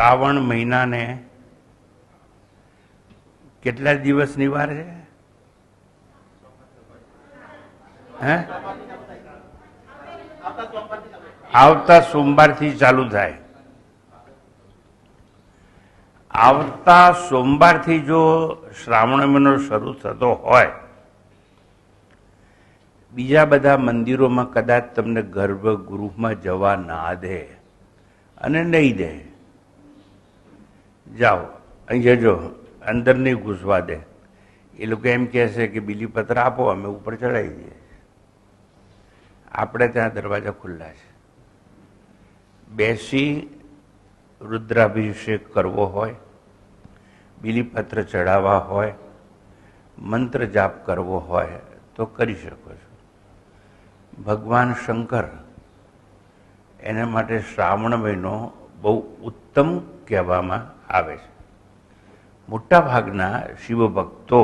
શ્રાવણ મહિનાને કેટલા દિવસની વાર છે? હે, આવતા સોમવારથી ચાલુ થાય. આવતા સોમવારથી જો શ્રાવણ મહિનો શરૂ થતો હોય, બીજા બધા મંદિરોમાં કદાચ તમને ગર્ભગૃહમાં જવા ના દે અને નહીં દે, જાઓ અહીં જજો, અંદર નહીં ઘૂસવા દે. એ લોકો એમ કહેશે કે બીલીપત્ર આપો, અમે ઉપર ચડાવી દઈએ. આપણે ત્યાં દરવાજા ખુલ્લા છે. બેસી રુદ્રાભિષેક કરવો હોય, બીલીપત્ર ચડાવવા હોય, મંત્ર જાપ કરવો હોય તો કરી શકો છો. ભગવાન શંકર એના માટે શ્રાવણ મહિનો બહુ ઉત્તમ કહેવામાં આવે છે. મોટા ભાગના શિવભક્તો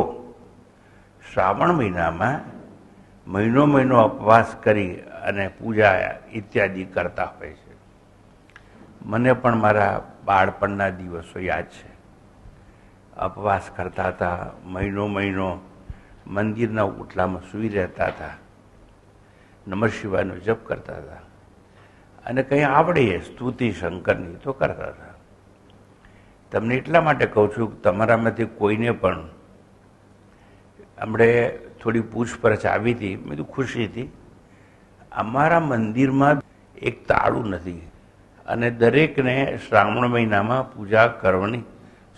શ્રાવણ મહિનામાં મહિનો ઉપવાસ કરી અને પૂજા ઇત્યાદિ કરતા હોય છે. મને પણ મારા બાળપણના દિવસો યાદ છે. ઉપવાસ કરતા હતા, મહિનો મંદિરના ઓટલામાં સૂઈ રહેતા હતા, નમઃ શિવાયનો જપ કરતા હતા, અને કંઈ આવડે સ્તુતિ શંકરની તો કરતા હતા. તમને એટલા માટે કહું છું કે તમારામાંથી કોઈને પણ હમણે થોડી પૂછપરછ આવી હતી, મેં તો ખુશી હતી. અમારા મંદિરમાં એક તાળું નથી અને દરેકને શ્રાવણ મહિનામાં પૂજા કરવાની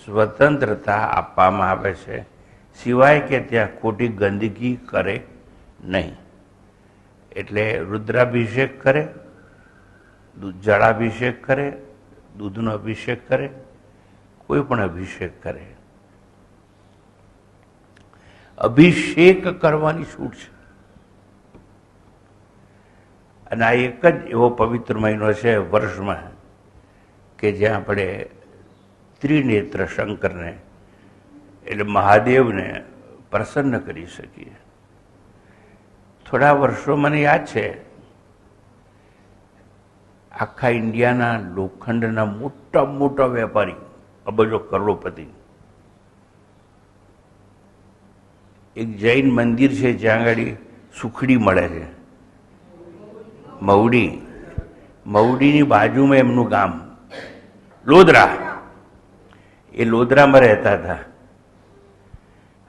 સ્વતંત્રતા આપવામાં આવે છે, સિવાય કે ત્યાં ખોટી ગંદકી કરે નહીં. એટલે રુદ્રાભિષેક કરે, જળાભિષેક કરે, દૂધનો અભિષેક કરે, કોઈ પણ અભિષેક કરે, અભિષેક કરવાની છૂટ છે. અને આ એક જ એવો પવિત્ર મહિનો છે વર્ષમાં કે જ્યાં આપણે ત્રિનેત્ર શંકરને એટલે મહાદેવને પ્રસન્ન કરી શકીએ. થોડા વર્ષો મને યાદ છે, આખા ઇન્ડિયાના લોખંડના મોટા વેપારી, અબજો કરોડપતિ, એક જૈન મંદિર છે જ્યાં આગળ સુખડી મળે છે, મવડીની બાજુમાં એમનું ગામ લોધરા. એ લોધરામાં રહેતા હતા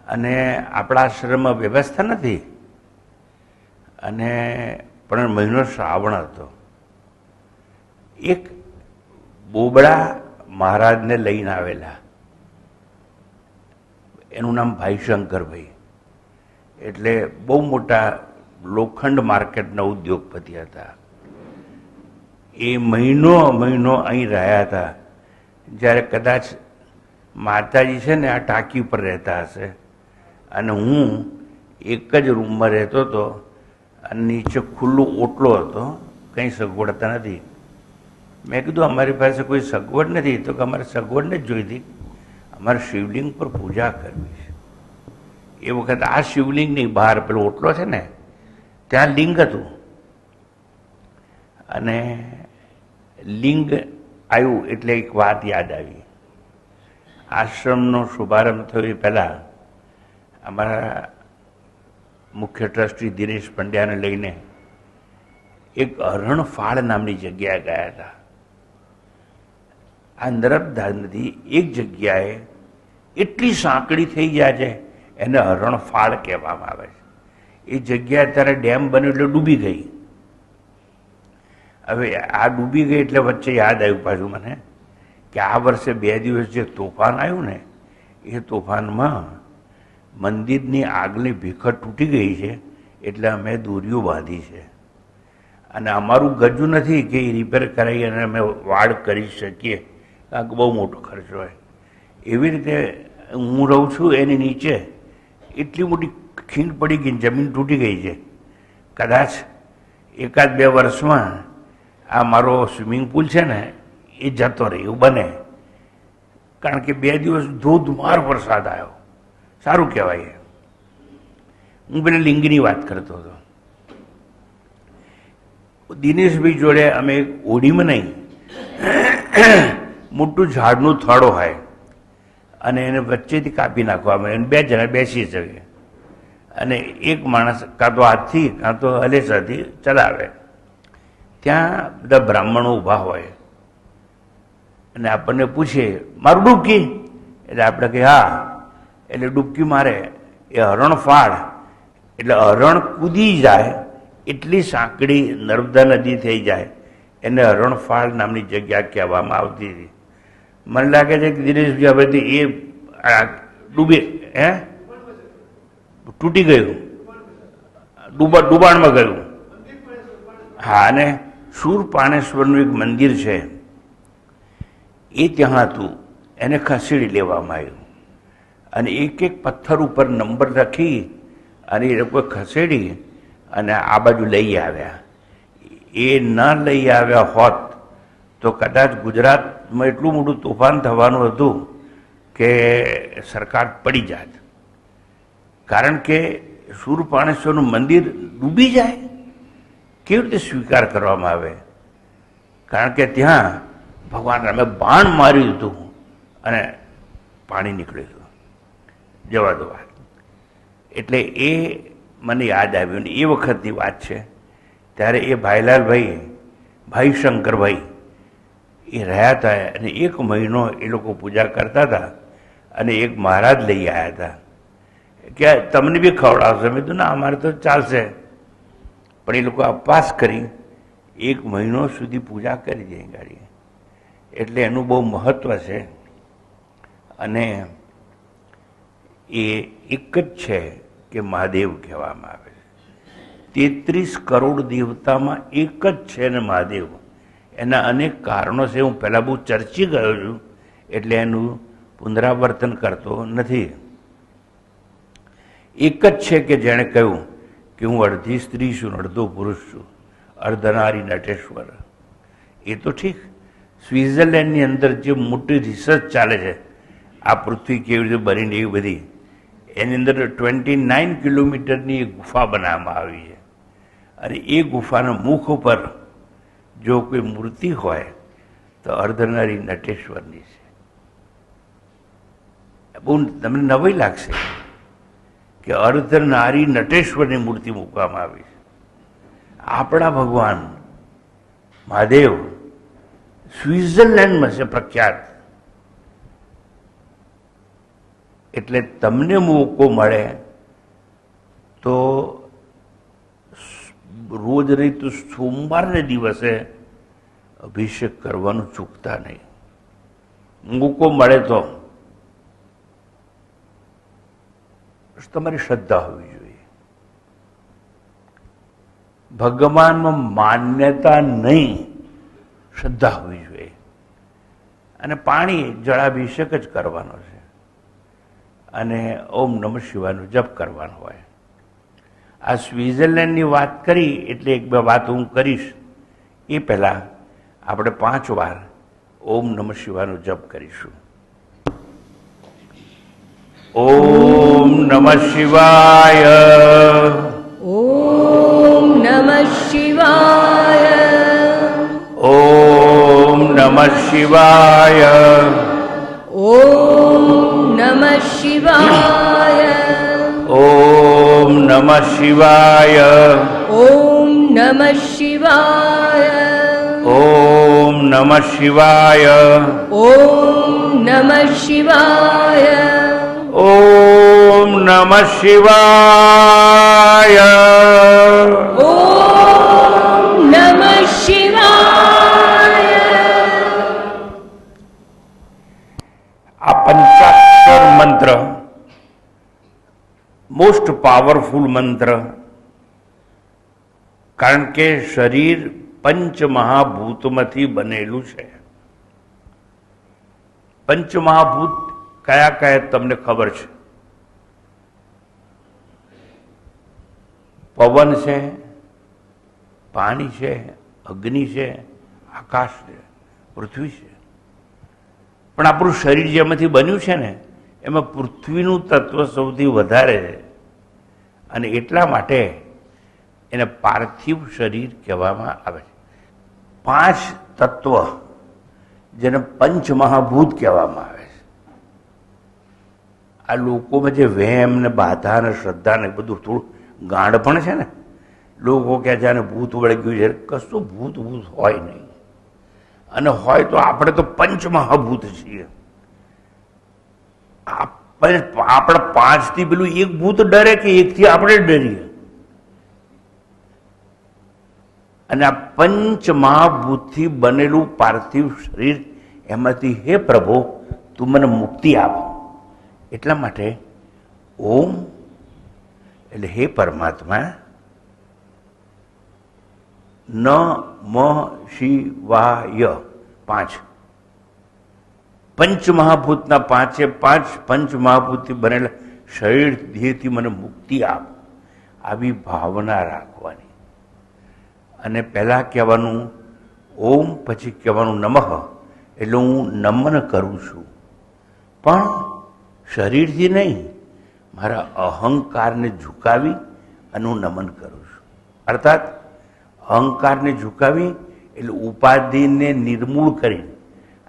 અને આપણા આશ્રમમાં વ્યવસ્થા નથી, અને પણ મહિનો શ્રાવણ હતો. એક બોબડા મહારાજને લઈને આવેલા, એનું નામ ભાઈ શંકરભાઈ, એટલે બહુ મોટા લોખંડ માર્કેટના ઉદ્યોગપતિ હતા. એ મહિનો અહીં રહ્યા હતા. જ્યારે કદાચ માતાજી છે ને આ ટાંકી પર રહેતા હશે અને હું એક જ રૂમમાં રહેતો હતો, અને નીચે ખુલ્લો ઓટલો હતો, કંઈ સગવડતા નથી. મેં કીધું અમારી પાસે કોઈ સગવડ નથી, તો કે અમારે સગવડ નથી જોઈતી, અમારે શિવલિંગ પર પૂજા કરવી છે. એ વખત આ શિવલિંગની બહાર પેલો ઓટલો છે ને ત્યાં લિંગ હતું, અને લિંગ આવ્યું એટલે એક વાત યાદ આવી. આશ્રમનો શુભારંભ થયો એ પહેલાં અમારા મુખ્ય ટ્રસ્ટી દિનેશ પંડ્યાને લઈને એક હરણફાળ નામની જગ્યાએ ગયા હતા. આ નર્મદા નદી એક જગ્યાએ એટલી સાંકડી થઈ જાય છે, એને હરણફાળ કહેવામાં આવે છે. એ જગ્યા અત્યારે ડેમ બન્યો એટલે ડૂબી ગઈ. હવે આ ડૂબી ગઈ એટલે વચ્ચે યાદ આવ્યું પાછું મને કે આ વર્ષે 2 દિવસ જે તોફાન આવ્યું ને, એ તોફાનમાં મંદિરની આગલી ભીખર તૂટી ગઈ છે, એટલે અમે દોરીઓ બાંધી છે. અને અમારું ગજુ નથી કે એ રિપેર કરાવી અને અમે વાડ કરી શકીએ, કારણ કે બહુ મોટો ખર્ચો હોય. એવી રીતે હું રહું છું એની નીચે એટલી મોટી ખીણ પડી ગઈ, જમીન તૂટી ગઈ છે. કદાચ 1-2 વર્ષમાં આ મારો સ્વિમિંગ પુલ છે ને એ જતો રહે એવું બને, કારણ કે 2 દિવસ ધોધમાર વરસાદ આવ્યો. સારું કહેવાય. હું પેલા લિંગની વાત કરતો હતો. દિનેશભાઈ જોડે અમે હોડીમાં નહીં, મોટું ઝાડનું થડ હોય અને એને વચ્ચેથી કાપી નાખવામાં આવે અને બે જણા બેસી શકે અને એક માણસ કાં તો હાથથી કાં તો હલેસાથી ચલાવે. ત્યાં બધા બ્રાહ્મણો ઊભા હોય અને આપણને પૂછે મારું ડૂબકી, એટલે આપણે કહે હા, એટલે ડૂબકી મારે એ હરણફાળ, એટલે હરણ કૂદી જાય એટલી સાંકડી નર્મદા નદી થઈ જાય એને હરણફાળ નામની જગ્યા કહેવામાં આવતી હતી. મને લાગે છે કે દિનેશભાઈ હવેથી એ ડૂબે તૂટી ગયું, ડૂબાણમાં ગયું. હા, અને શૂરપાણેશ્વરનું એક મંદિર છે એ ત્યાં હતું, એને ખસેડી લેવામાં આવ્યું અને એક એક પથ્થર ઉપર નંબર લખી અને એ લોકો ખસેડી અને આ બાજુ લઈ આવ્યા. એ ન લઈ આવ્યા હોત તો કદાચ ગુજરાતમાં એટલું મોટું તોફાન થવાનું હતું કે સરકાર પડી જાત. કારણ કે શૂરપાણેશ્વરનું મંદિર ડૂબી જાય કેવી રીતે સ્વીકાર કરવામાં આવે? કારણ કે ત્યાં ભગવાન રામે બાણ માર્યું હતું અને પાણી નીકળ્યું હતું. જવા દો વાત. એટલે એ મને યાદ આવ્યું ને એ વખતની વાત છે. ત્યારે એ ભાઈલાલભાઈ, ભાઈ શંકરભાઈ એ રહ્યા હતા અને 1 મહિનો એ લોકો પૂજા કરતા હતા અને એક મહારાજ લઈ આવ્યા હતા કે તમને બી ખવડાવશે. મેં કીધું ના, અમારે તો ચાલશે. પણ એ લોકો અપવાસ કરી 1 મહિનો સુધી પૂજા કરી જાય ગાડી. એટલે એનું બહુ મહત્વ છે અને એ એક જ છે કે મહાદેવ કહેવામાં આવે છે. 33 કરોડ દેવતામાં એક જ છે ને મહાદેવ. એના અનેક કારણો છે. હું પહેલાં બહુ ચર્ચી ગયો છું એટલે એનું પુનરાવર્તન કરતો નથી. એક જ છે કે જેણે કહ્યું કે હું અડધી સ્ત્રી છું, અડધો પુરુષ છું, અર્ધનારી નટેશ્વર. એ તો ઠીક, સ્વિટ્ઝરલેન્ડની અંદર જે મોટી રિસર્ચ ચાલે છે આ પૃથ્વી કેવી રીતે બનીને એવી બધી, એની અંદર 29 કિલોમીટરની એક ગુફા બનાવવામાં આવી છે અને એ ગુફાના મુખ ઉપર જો કોઈ મૂર્તિ હોય તો અર્ધનારી નટેશ્વરની છે. બહુ તમને નવાઈ લાગશે કે અર્ધનારી નટેશ્વરની મૂર્તિ મૂકવામાં આવી છે. આપણા ભગવાન મહાદેવ સ્વિટ્ઝરલેન્ડમાં છે પ્રખ્યાત. એટલે તમને મોકો મળે તો રોજ નહીં તો સોમવારને દિવસે અભિષેક કરવાનું ચૂકતા નહીં. મોકો મળે તો તમારી શ્રદ્ધા હોવી જોઈએ. ભગવાનમાં માન્યતા નહીં, શ્રદ્ધા હોવી જોઈએ. અને પાણી જળાભિષેક જ કરવાનો છે અને ઓમ નમઃ શિવાયનો જપ કરવાનો હોય. આ સ્વિટ્ઝરલેન્ડની વાત કરી એટલે 1-2 વાત હું કરીશ. એ પહેલાં આપણે 5 વાર ઓમ નમઃ શિવાયનો જપ કરીશું. ઓમ નમઃ શિવાય. ઓમ નમઃ શિવાય. ઓમ નમઃ શિવાય. ઓમ નમઃ શિવાય. ઓમ નમઃ શિવાય. ઓમ નમઃ શિવાય. ઓમ નમઃ શિવાય. ઓમ નમઃ શિવાય. ઓમ નમઃ શિવાય. ઓમ નમઃ શિવાય. આ પંચાક્ષર મંત્ર મોસ્ટ પાવરફુલ મંત્ર. કારણ કે શરીર પંચમહાભૂતમાંથી બનેલું છે. પંચમહાભૂત કયા કયા તમને ખબર છે? પવન છે, પાણી છે, અગ્નિ છે, આકાશ છે, પૃથ્વી છે. પણ આપણું શરીર જેમાંથી બન્યું છે ને એમાં પૃથ્વીનું તત્વ સૌથી વધારે છે અને એટલા માટે એને પાર્થિવ શરીર કહેવામાં આવે છે. 5 તત્વ જેને પંચમહાભૂત કહેવામાં આવે છે. આ લોકોમાં જે વહેમ ને બાધા ને શ્રદ્ધા ને બધું થોડું ગાંડ પણ છે ને, લોકો કે જાણે ભૂત વળગ્યું છે, કશું ભૂત ભૂત હોય નહીં, અને હોય તો આપણે તો પંચમહાભૂત છીએ. આપણે 5 થી પેલું એક ભૂત ડરે કે 1 થી આપણે ડરીએ? અને આ પંચમહાભૂતથી બનેલું પાર્થિવ શરીર, એમાંથી હે પ્રભુ તું મને મુક્તિ આપ. એટલા માટે ઓમ એટલે હે પરમાત્મા, નમઃ શિવાય 5 પંચમહાભૂતના 5 પંચમહાભૂતથી બનેલા શરીર દેહથી મને મુક્તિ આપ, આવી ભાવના રાખવાની. અને પહેલા કહેવાનું ઓમ, પછી કહેવાનું નમઃ, એટલે હું નમન કરું છું, પણ શરીરથી નહીં, મારા અહંકારને ઝુકાવી અને હું નમન કરું છું. અર્થાત અહંકારને ઝુકાવી એટલે ઉપાધિને નિર્મૂળ કરી.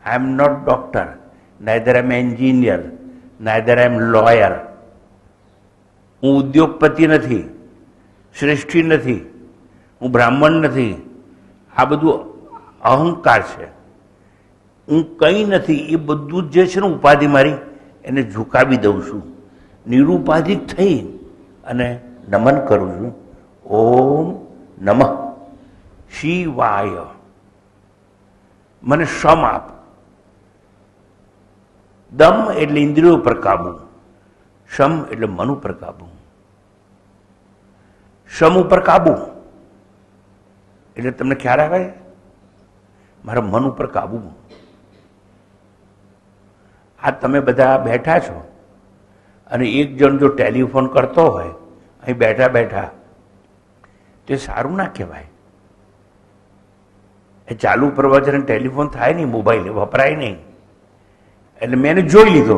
I am not doctor, neither I am engineer, neither I am lawyer. હું ઉદ્યોગપતિ નથી, શ્રેષ્ઠી નથી, હું બ્રાહ્મણ નથી. આ બધું અહંકાર છે. હું કંઈ નથી, એ બધું જે છે ને ઉપાધિ મારી, એને ઝુકાવી દઉં છું. નિરુપાધિક થઈ અને નમન કરું છું. ઓમ નમઃ શિવાય. મને શમ આપ. દમ એટલે ઇન્દ્રિયો પર કાબુ, શમ એટલે મન ઉપર કાબુ. શમ ઉપર કાબુ એટલે તમને ખ્યાલ આવે, મારા મન ઉપર કાબુ. આ તમે બધા બેઠા છો અને એક જણ જો ટેલિફોન કરતો હોય અહીં બેઠા બેઠા, તે સારું ના કહેવાય. એ ચાલુ પ્રવચન ટેલિફોન થાય નહીં, મોબાઈલ વપરાય નહીં. એટલે મેં એને જોઈ લીધો.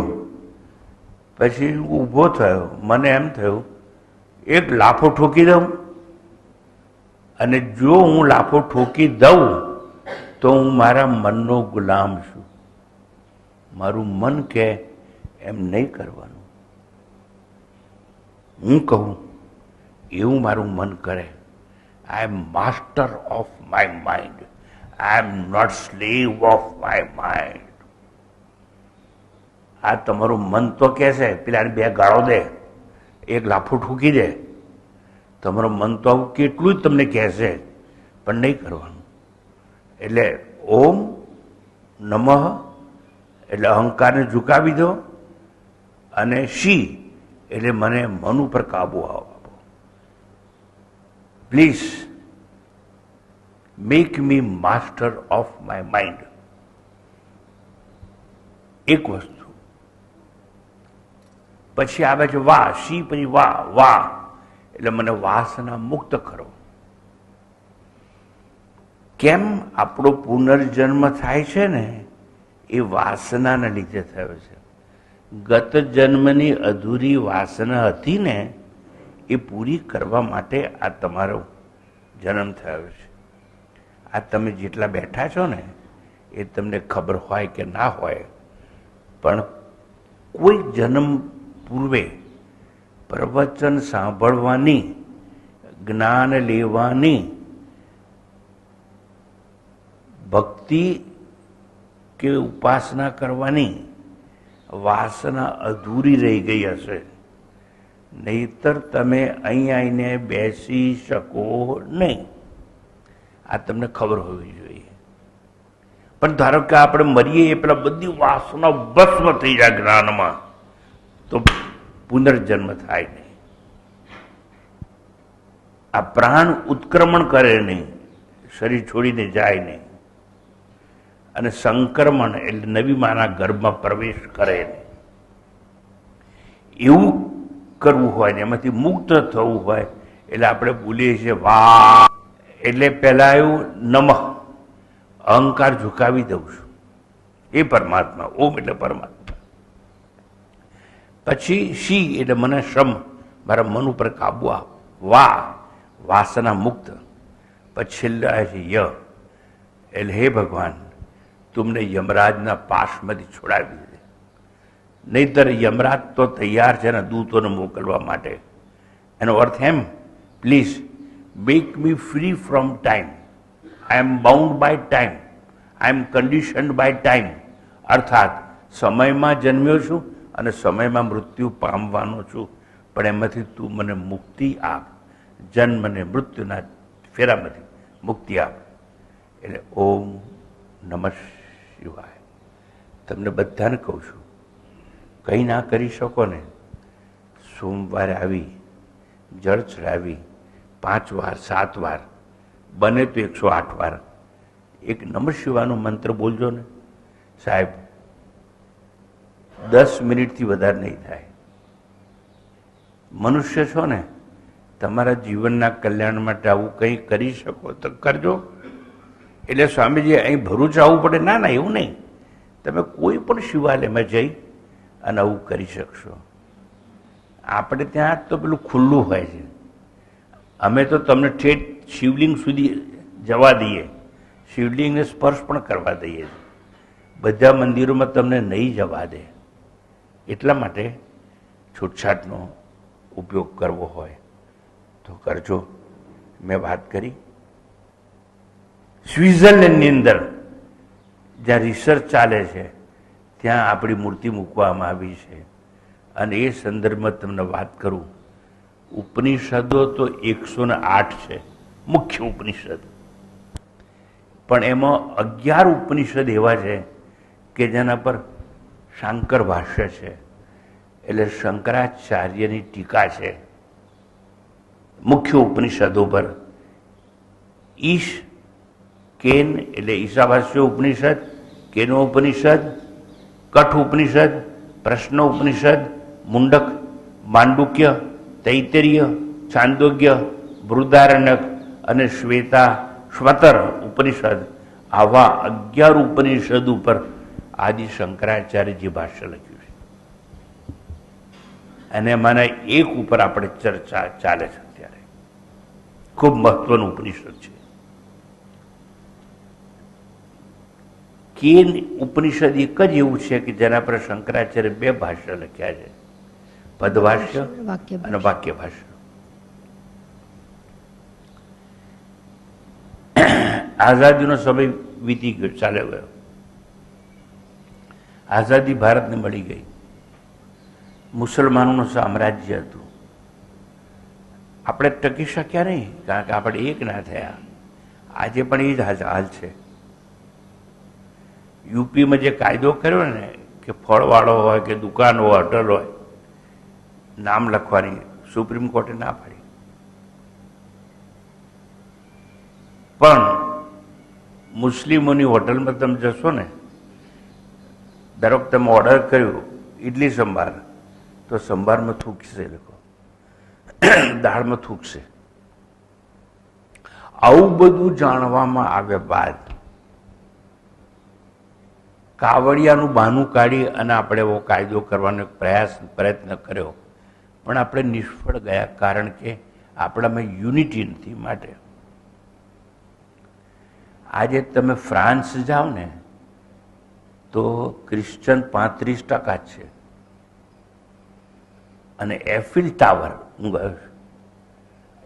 પછી ઊભો થયો, મને એમ થયું એક લાફો ઠોકી દઉં, અને જો હું લાફો ઠોકી દઉં તો હું મારા મનનો ગુલામ છું. મારું મન કે એમ નહીં કરવાનું, હું કહું એવું મારું મન કરે. I am master of my mind, I am not slave of my mind. આ તમારું મન તો કહેશે પેલા 2 ગાળો દે, એક લાફો ઠૂકી દે. તમારું મન તો આવું કેટલું જ તમને કહેશે, પણ નહીં કરવાનું. એટલે ઓમ નમઃ એટલે અહંકારને ઝુકાવી દો, અને શી એટલે મને મન ઉપર કાબુ આપો. Please make me master of my mind. એક વસ્તુ. પછી આવે છે વાહ, શી પછી વાહ, વાહ એટલે મને વાસના મુક્ત કરો. કેમ આપણો પુનર્જન્મ થાય છે ને, એ વાસનાને લીધે થયો છે. ગત જન્મની અધૂરી વાસના હતી ને, એ પૂરી કરવા માટે આ તમારો જન્મ થયો છે. આ તમે જેટલા બેઠા છો ને, એ તમને ખબર હોય કે ના હોય, પણ કોઈ જન્મ પૂર્વે પ્રવચન સાંભળવાની, જ્ઞાન લેવાની, ભક્તિ કે ઉપાસના કરવાની વાસના અધૂરી રહી ગઈ હશે. નહીતર તમે અહીં આવીને બેસી શકો નહીં. આ તમને ખબર હોવી જોઈએ. પણ ધારો કે આપણે મરીએ એ પેલા બધી વાસના ભસ્મ થઈ જાય જ્ઞાનમાં, તો પુનર્જન્મ થાય નહીં. આ પ્રાણ ઉત્ક્રમણ કરે નહીં, શરીર છોડીને જાય નહીં. અને સંક્રમણ એટલે નવી માના ગર્ભમાં પ્રવેશ કરે નહીં. એવું કરવું હોય ને એમાંથી મુક્ત થવું હોય, એટલે આપણે બોલીએ છીએ વાહ. એટલે પહેલા એવું નમઃ, અહંકાર ઝુકાવી દઉં છું, એ પરમાત્મા. ઓમ એટલે પરમાત્મા. પછી શી એટલે મને શ્રમ, મારા મન ઉપર કાબુ આપ. વાહ, વાસના મુક્ત. પછી છેલ્લા છે ય એટલે હે ભગવાન तुमने यमराजना पाशમાંથી છોડાવી દે, નહીતર યમરાજ તો તૈયાર છે ને દૂતોને મોકલવા માટે. એનો અર્થ એમ, please make me free from time. I am bound by time, I am conditioned by time. અર્થાત સમયમાં જન્મ્યો છું અને સમયમાં મૃત્યુ પામવાનો છું, પણ એમાંથી તું મને મુક્તિ આપ, જન્મ અને મૃત્યુના ફેરામાંથી મુક્તિ આપ. એટલે ઓમ નમઃ શિવાય. તમને બધાને કહું છું, કંઈ ના કરી શકો ને, સોમવારે આવી જળ ચડાવી 5 વાર 7 વાર, બને તો 108 વાર એક નમઃ શિવાયનો મંત્ર બોલજો ને સાહેબ, 10 મિનિટથી વધારે નહીં થાય. મનુષ્ય છો ને, તમારા જીવનના કલ્યાણ માટે આવું કંઈ કરી શકો તો કરજો. એટલે સ્વામીજી અહીં ભરૂચ આવવું પડે? ના ના, એવું નહીં. તમે કોઈ પણ શિવાલયમાં જઈ અને આવું કરી શકશો. આપણે ત્યાં તો પેલું ખુલ્લું હોય છે, અમે તો તમને ઠેઠ શિવલિંગ સુધી જવા દઈએ, શિવલિંગને સ્પર્શ પણ કરવા દઈએ છીએ. બધા મંદિરોમાં તમને નહીં જવા દે. એટલા માટે છૂટછાટનો ઉપયોગ કરવો હોય તો કરજો. મેં વાત કરી સ્વિટ્ઝરલેન્ડની અંદર જ્યાં રિસર્ચ ચાલે છે, ત્યાં આપણી મૂર્તિ મૂકવામાં આવી છે. અને એ સંદર્ભમાં તમને વાત કરું, ઉપનિષદો તો 108 છે, મુખ્ય ઉપનિષદ, પણ એમાં 11 ઉપનિષદ એવા છે કે જેના પર શાંકર ભાષ્ય છે, એટલે શંકરાચાર્યની ટીકા છે મુખ્ય ઉપનિષદો પર. ઈશ કેન એટલે ઈશાવાસ્ય ઉપનિષદ, કેનો ઉપનિષદ, કઠ ઉપનિષદ, પ્રશ્ન ઉપનિષદ, મુંડક, માંડુક્ય, તૈતરીય, છાંદોગ્ય, બૃહદારણ્યક અને શ્વેતર ઉપનિષદ, આવા 11 ઉપનિષદ ઉપર આદિ શંકરાચાર્યજી ભાષ્ય લખ્યું છે. અને એમાંના એક ઉપર આપણે ચર્ચા ચાલે છે અત્યારે. ખૂબ મહત્વનું ઉપનિષદ છે. કેન ઉપનિષદ એક જ એવું છે કે જેના પર શંકરાચાર્ય 2 ભાષ્ય લખ્યા છે, પદભાષ્ય અને વાક્ય ભાષ્ય. આઝાદીનો સમય વીતી ગયો, ચાલ્યો ગયો. આઝાદી ભારતને મળી ગઈ. મુસલમાનોનું સામ્રાજ્ય હતું. આપણે ટકી શક્યા નહીં, કારણ કે આપણે એક ના થયા. આજે પણ એ જ હાલ છે. યુપીમાં જે કાયદો કર્યો ને કે ફળવાળો હોય કે દુકાન હોય, હોટલ હોય, નામ લખવાની, સુપ્રીમ કોર્ટે ના પાડી. પણ મુસ્લિમોની હોટલમાં તમે જશો ને, ધારો કે તમે ઓર્ડર કર્યો ઇડલી સંભાર, તો સંભારમાં થૂકશે એ લોકો, દાળમાં થૂકશે. આવું બધું જાણવામાં આવ્યા બાદ કાવડિયાનું બહાનું કાઢી અને આપણે એવો કાયદો કરવાનો પ્રયત્ન કર્યો, પણ આપણે નિષ્ફળ ગયા, કારણ કે આપણામાં યુનિટી નથી. માટે આજે તમે ફ્રાન્સ જાઓ ને તો ક્રિશ્ચન 35% છે. અને એફિલ ટાવર, હું ગયો છું,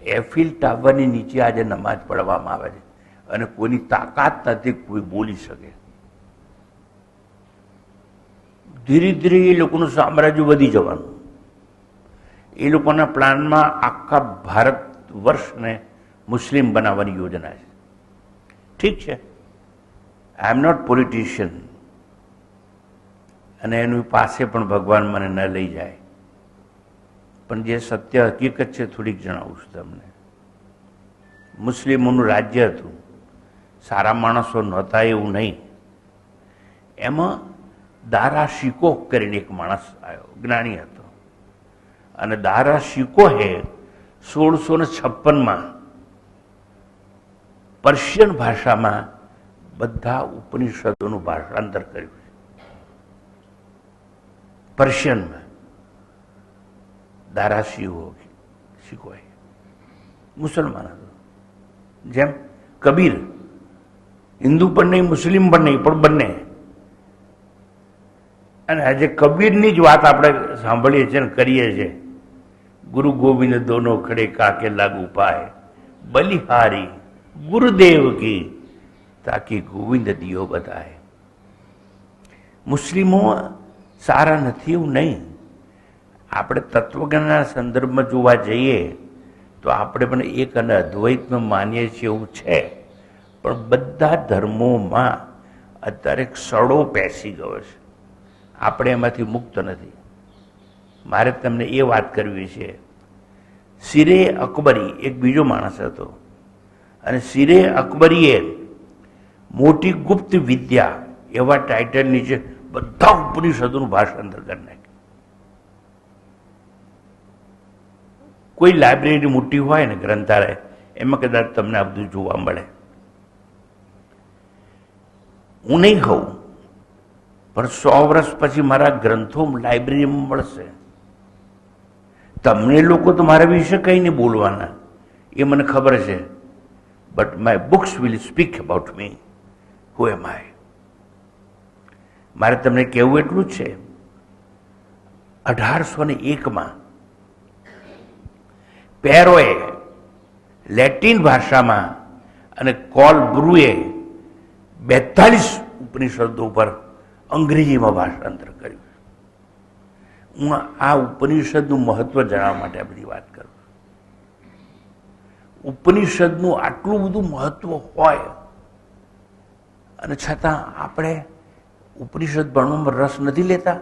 એફિલ ટાવરની નીચે આજે નમાજ પઢવામાં આવે છે અને કોઈની તાકાત નથી કોઈ બોલી શકે. ધીરે ધીરે એ લોકોનું સામ્રાજ્ય વધી જવાનું. એ લોકોના પ્લાનમાં આખા ભારત વર્ષને મુસ્લિમ બનાવવાની યોજના છે. ઠીક છે, આઈ એમ નોટ પોલિટિશિયન, અને એની પાસે પણ ભગવાન મને ન લઈ જાય, પણ જે સત્ય હકીકત છે થોડીક જણાવું છું તમને. મુસ્લિમોનું રાજ્ય હતું, સારા માણસો નહોતા એવું નહીં. એમાં દારા શિકોહ કરીને એક માણસ આવ્યો, જ્ઞાની હતો. અને દારા શિકોહે 1656માં પર્શિયન ભાષામાં બધા ઉપનિષદોનું ભાષાંતર કર્યું છે. પર્શિયનમાં દારા શિકોહે મુસલમાન હતો. જેમ કબીર હિન્દુ પણ નહીં, મુસ્લિમ પણ નહીં, પણ બંને. અને આજે કબીરની જ વાત આપણે સાંભળીએ છીએ ને કરીએ છીએ. ગુરુ ગોવિંદ દોનો ખડે કાકે લાગુ પાય, બલિહારી ગુરુદેવ કી તાકી ગોવિંદ દિયો બતાય. મુસ્લિમો સારા નથી એવું નહીં. આપણે તત્વજ્ઞાનના સંદર્ભમાં જોવા જઈએ તો આપણે પણ એક અને અદ્વૈતમાં માનીએ છીએ એવું છે, પણ બધા ધર્મોમાં અત્યારે સડો પેસી ગયો છે. આપણે એમાંથી મુક્ત નથી. મારે તમને એ વાત કરવી છે. સિરે અકબરી એક બીજો માણસ હતો, અને સિરે અકબરીએ મોટી ગુપ્ત વિદ્યા એવા ટાઇટલ નીચે બધા ઉપનિષદોનું ભાષાંતર કરી નાખ્યું. કોઈ લાઇબ્રેરી મોટી હોય ને ગ્રંથાલય, એમાં કદાચ તમને આ બધું જોવા મળે. હું નહીં કહું, પણ 100 વર્ષ પછી મારા ગ્રંથો લાઇબ્રેરીમાં મળશે. તમને લોકો તો મારા વિશે કંઈ નહીં બોલવાના, એ મને ખબર છે, but my books will speak about me. Who am I? મારે તમને કહેવું એટલું જ છે. 1801માં પેરોએ લેટિન ભાષામાં અને કોલ બ્રુએ 42 ઉપનિષદો પર અંગ્રેજીમાં ભાષાંતર કર્યું. હું આ ઉપનિષદનું મહત્વ જણાવવા માટે આ બધી વાત કરું. ઉપનિષદનું આટલું બધું મહત્વ હોય અને છતાં આપણે ઉપનિષદ ભણવામાં રસ નથી લેતા.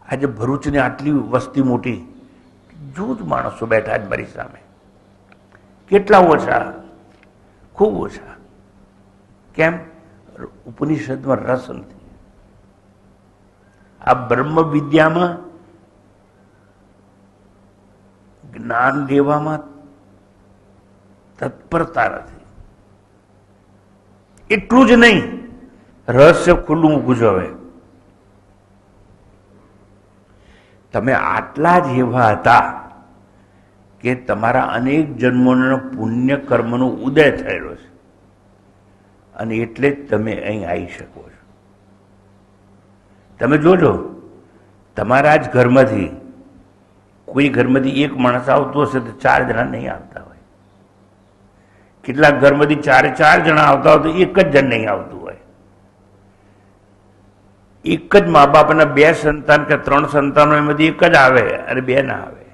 આજે ભરૂચની આટલી વસ્તી મોટી, જૂજ માણસો બેઠા જ મારી સામે. કેટલા ઓછા, ખૂબ ઓછા. કેમ? ઉપનિષદમાં રસ નથી. આ બ્રહ્મ વિદ્યામાં જ્ઞાન લેવામાં તત્પરતા નથી. એટલું જ નહીં, રહસ્ય ખુલ્લું મૂકું છું. હવે તમે આટલા જ એવા હતા કે તમારા અનેક જન્મોનો પુણ્ય કર્મનો ઉદય થયેલો છે, અને એટલે જ તમે અહીં આવી શકો છો. તમે જોજો, તમારા જ ઘરમાંથી કોઈ ઘરમાંથી એક માણસ આવતો હશે તો 4 જણા નહીં આવતા હોય. કેટલાક ઘરમાંથી 4 જણા આવતા હોય તો એક જ જણ નહીં આવતું હોય. એક જ મા બાપના 2 સંતાન કે 3 સંતાનો એમાંથી એક જ આવે અને 2 ના આવે.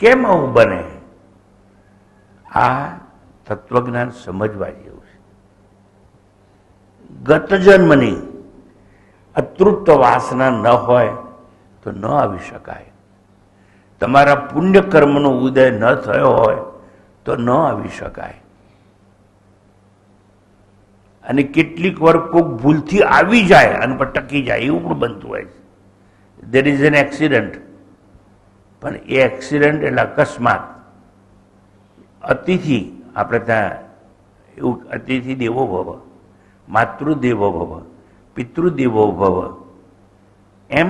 કેમ આવું બને? આ તત્વજ્ઞાન સમજવા જેવું છે. ગત જન્મની અતૃપ્ત વાસના ન હોય તો ન આવી શકાય. તમારા પુણ્ય કર્મનો ઉદય ન થયો હોય તો ન આવી શકાય. અને કેટલીક વાર કોઈક ભૂલથી આવી જાય અને પણ ટકી જાય, એવું પણ બનતું હોય છે. દેર ઇઝ એન એક્સિડન્ટ, પણ એ એક્સિડન્ટ એટલે અકસ્માત. અતિથિ, આપણે ત્યાં એવું અતિથિ દેવો ભવ, માતૃદેવો ભવ, પિતૃદેવો ભવ, એમ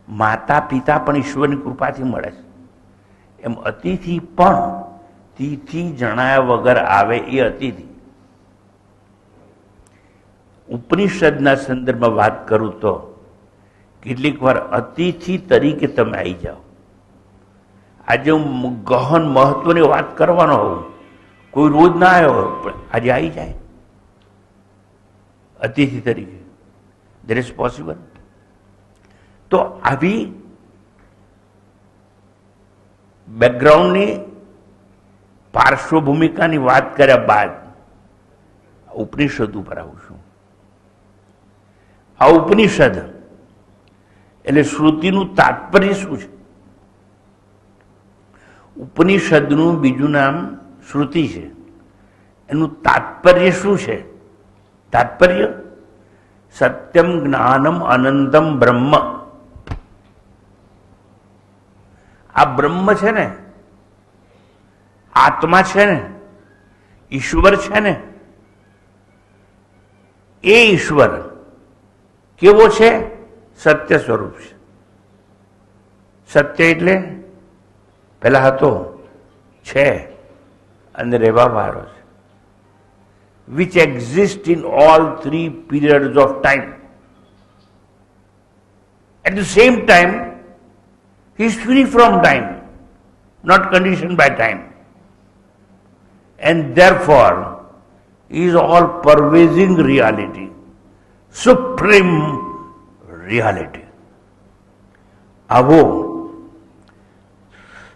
માતા પિતા પણ ઈશ્વરની કૃપાથી મળે છે. એમ અતિથિ પણ તિથિ જણાયા વગર આવે એ અતિથિ. ઉપનિષદના સંદર્ભમાં વાત કરું તો કેટલીક વાર અતિથિ તરીકે તમે આવી જાઓ. આજે હું ગહન મહત્વની વાત કરવાનો હોઉં, કોઈ રોજ ના આવ્યો પણ આજે આવી જાય અતિથિ તરીકે. There is possible. તો આવી બેકગ્રાઉન્ડની પાર્શ્વભૂમિકાની વાત કર્યા બાદ ઉપનિષદ ઉપર આવું છું. આ ઉપનિષદ એટલે શ્રુતિનું તાત્પર્ય શું છે? ઉપનિષદનું બીજું નામ શ્રુતિ છે. એનું તાત્પર્ય શું છે? તાત્પર્ય સત્યમ જ્ઞાનમ અનંતમ બ્રહ્મ. આ બ્રહ્મ છે ને, આત્મા છે ને, ઈશ્વર છે ને, એ ઈશ્વર કેવો છે? સત્ય સ્વરૂપ છે. સત્ય એટલે પહેલા હતો, છે અને રહેવા વાળો છે. which exist in all three periods of time. At the same time, he is free from time, not conditioned by time. And therefore, he is all pervading reality, supreme reality. આવો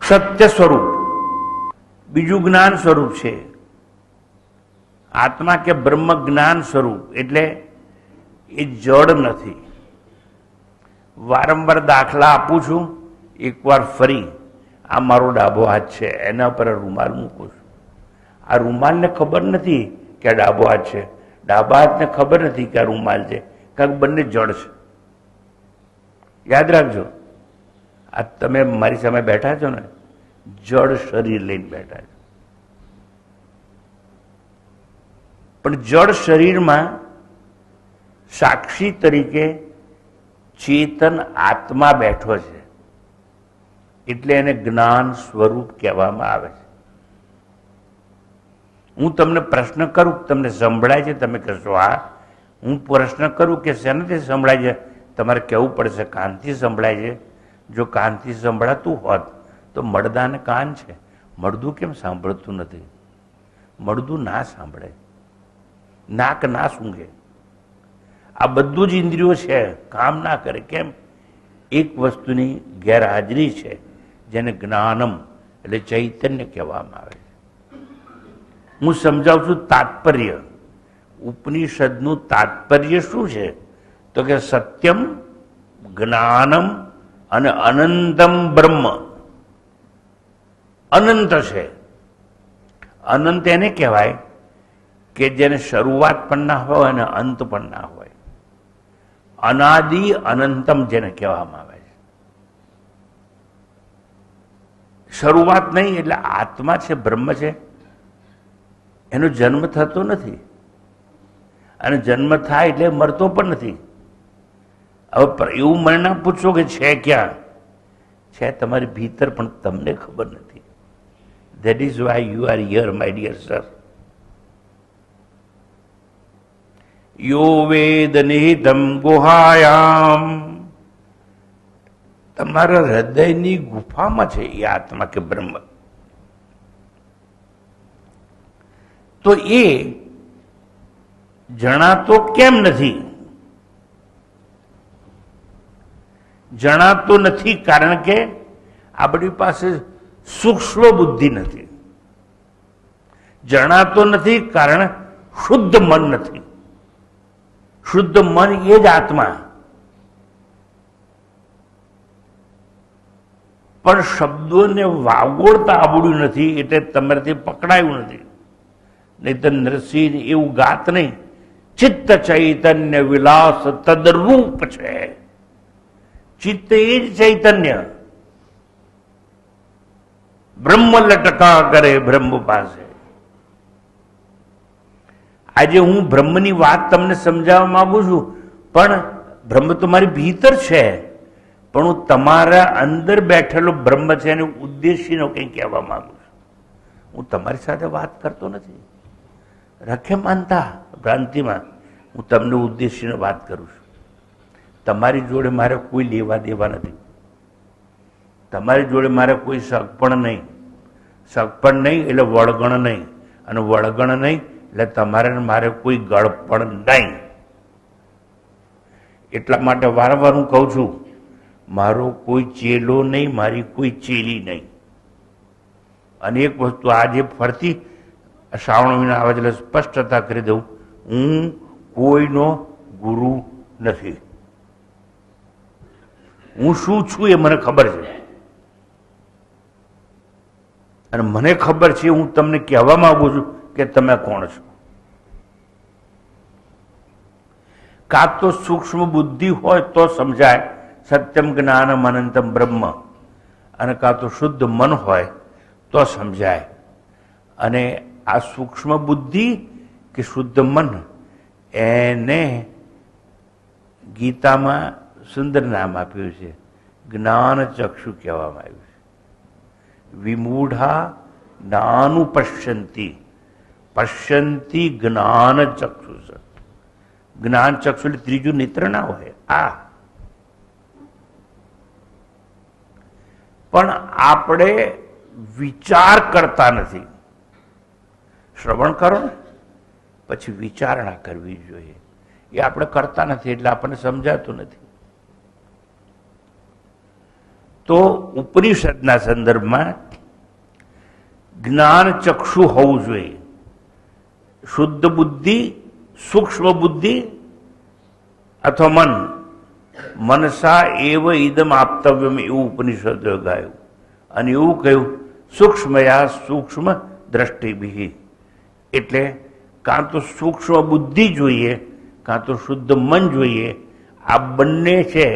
સત્ય સ્વરૂપ બીજું જ્ઞાન સ્વરૂપ છે. આત્મા કે બ્રહ્મ જ્ઞાન સ્વરૂપ એટલે એ જડ નથી. વારંવાર દાખલા આપું છું. એકવાર ફરી આ મારો ડાબો હાથ છે, એના પર રૂમાલ મૂકું છું. આ રૂમાલને ખબર નથી કે આ ડાબો હાથ છે, ડાબા હાથને ખબર નથી કે આ રૂમાલ છે, કારણ કે બંને જડ છે. યાદ રાખજો, આ તમે મારી સામે બેઠા છો ને, જડ શરીર લઈને બેઠા છો. પણ જડ શરીરમાં સાક્ષી તરીકે ચેતન આત્મા બેઠો છે, એટલે એને જ્ઞાન સ્વરૂપ કહેવામાં આવે છે. હું તમને પ્રશ્ન કરું, તમને સંભળાય છે? તમે કહેશો હા. હું પ્રશ્ન કરું કે શેનાથી સંભળાય છે? તમારે કહેવું પડશે કાનથી સંભળાય છે. જો કાનથી સંભળાતું હોત તો મળદાને કાન છે, મળદું કેમ સાંભળતું નથી? મળદું ના સાંભળે, નાક ના સૂંઘે, આ બધું જ ઇન્દ્રિયો છે, કામ ના કરે. કેમ? એક વસ્તુની ગેરહાજરી છે, જેને જ્ઞાનમ એટલે ચૈતન્ય કહેવામાં આવે છે. હું સમજાવું છું તાત્પર્ય. ઉપનિષદનું તાત્પર્ય શું છે? તો કે સત્યમ, જ્ઞાનમ અને અનંતમ બ્રહ્મ. અનંત છે. અનંત એને કહેવાય કે જેને શરૂઆત પણ ના હોય અને અંત પણ ના હોય. અનાદિ અનંતમ જેને કહેવામાં આવે છે. શરૂઆત નહીં એટલે આત્મા છે, બ્રહ્મ છે, એનો જન્મ થતો નથી, અને જન્મ થાય એટલે મરતો પણ નથી. હવે એવું મને ના પૂછો કે છે ક્યાં છે, તમારી ભીતર, પણ તમને ખબર નથી. That is why you are here, my dear sir. યો વેદ નિહિતમ ગુહાયામ, તમારા હૃદયની ગુફામાં છે એ આત્મા કે બ્રહ્મ. તો એ જણાતો કેમ નથી? જણાતો નથી કારણ કે આપણી પાસે સૂક્ષ્મ બુદ્ધિ નથી. જણાતો નથી કારણ શુદ્ધ મન નથી. શુદ્ધ મન એ જ આત્મા. પણ શબ્દોને વાગોળતા આવડ્યું નથી, એટલે તમારાથી પકડાયું નથી. નહીં તો નરસિંહ એવું ગાત નહીં, ચિત્ત ચૈતન્ય વિલાસ તદરૂપ છે. ચિત્ત એ જ ચૈતન્ય. બ્રહ્મ લટકા કરે બ્રહ્મ પાસે. આજે હું બ્રહ્મની વાત તમને સમજાવવા માંગુ છું, પણ બ્રહ્મ તો મારી ભીતર છે, પણ હું તમારા અંદર બેઠેલો બ્રહ્મ છે એને ઉદ્દેશીનો કંઈ કહેવા માંગુ છું. હું તમારી સાથે વાત કરતો નથી. રખે માનતા ભ્રાંતિમાં હું તમને ઉદ્દેશીને વાત કરું છું. તમારી જોડે મારે કોઈ લેવા દેવા નથી. તમારી જોડે મારે કોઈ સગપણ નહીં. સગપણ નહીં એટલે વળગણ નહીં, અને વળગણ નહીં એટલે તમારે મારે કોઈ ગળપણ નહીં. એટલા માટે વારંવાર હું કહું છું, મારો કોઈ ચેલો નહીં, મારી કોઈ ચેલી નહીં. અને એક વસ્તુ આજે ફરતી શ્રાવણ મહિના આવે એટલે સ્પષ્ટતા કરી દઉં, હું કોઈનો ગુરુ નથી. હું શું છું એ મને ખબર છે, અને મને ખબર છે. હું તમને કહેવા માંગુ છું કે તમે કોણ છો. કાં તો સૂક્ષ્મ બુદ્ધિ હોય તો સમજાય સત્યમ જ્ઞાનમ અનંતમ બ્રહ્મ, અને કાં તો શુદ્ધ મન હોય તો સમજાય. અને આ સૂક્ષ્મ બુદ્ધિ કે શુદ્ધ મન, એને ગીતામાં સુંદર નામ આપ્યું છે, જ્ઞાન ચક્ષુ કહેવામાં આવ્યું છે. વિમૂઢા જ્ઞાનુપશ્યંતિ પશ્યંતી જ્ઞાન ચક્ષુષ. જ્ઞાન ચક્ષુ એટલે ત્રીજું નેત્ર ના હોય આ. પણ આપણે વિચાર કરતા નથી. શ્રવણ કરો ને પછી વિચારણા કરવી જોઈએ. એ આપણે કરતા નથી એટલે આપણને સમજાતું નથી. તો ઉપનિષદના સંદર્ભમાં જ્ઞાન ચક્ષુ હોવું જોઈએ. શુદ્ધ બુદ્ધિ, સૂક્ષ્મ બુદ્ધિ અથવા મન. મનસા એવ ઇદમ આપતવ્યમ એવું ઉપનિષદોએ ગાયું. અને એવું કહ્યું સૂક્ષ્મયા સૂક્ષ્મ દ્રષ્ટિભિ. એટલે કાં તો સૂક્ષ્મ બુદ્ધિ જોઈએ કાં તો શુદ્ધ મન જોઈએ. આ બંને છે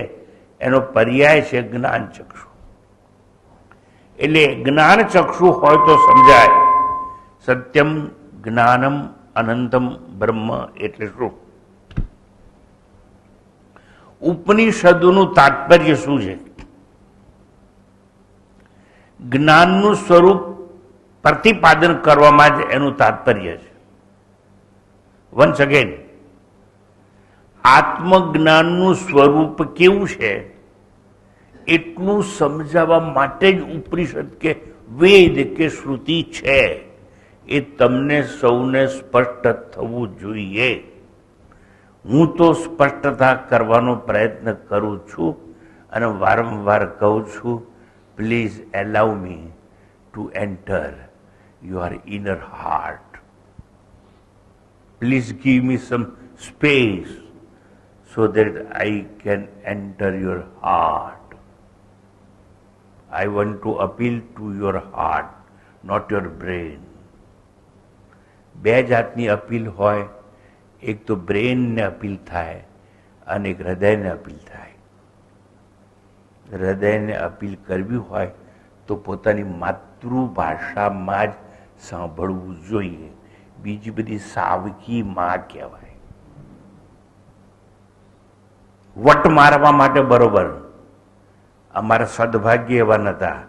એનો પર્યાય છે જ્ઞાન ચક્ષુ. એટલે જ્ઞાન ચક્ષુ હોય તો સમજાય સત્યમ જ્ઞાનમ અનંતમ બ્રહ્મ એટલે શું. ઉપનિષદોનું તાત્પર્ય શું છે? જ્ઞાનનું સ્વરૂપ પ્રતિપાદન કરવામાં જ એનું તાત્પર્ય છે. વન્સ અગેન, આત્મજ્ઞાનનું સ્વરૂપ કેવું છે એટલું સમજાવવા માટે જ ઉપનિષદ કે વેદ કે શ્રુતિ છે. એ તમને સૌને સ્પષ્ટ થવું જોઈએ. હું તો સ્પષ્ટતા કરવાનો પ્રયત્ન કરું છું અને વારંવાર કહું છું, please allow me to enter your inner heart. Please give me some space so that I can enter your heart. I want to appeal to your heart, not your brain. બે જાતની અપીલ હોય. એક તો બ્રેનને appeal થાય અને એક હૃદયને appeal થાય. હૃદયને અપીલ કરવી હોય તો પોતાની માતૃભાષામાં જ સાંભળવું જોઈએ. બીજી બધી સાવકી માં કહેવાય. વટ મારવા માટે બરોબર. અમારા સદભાગ્ય એવા નહોતા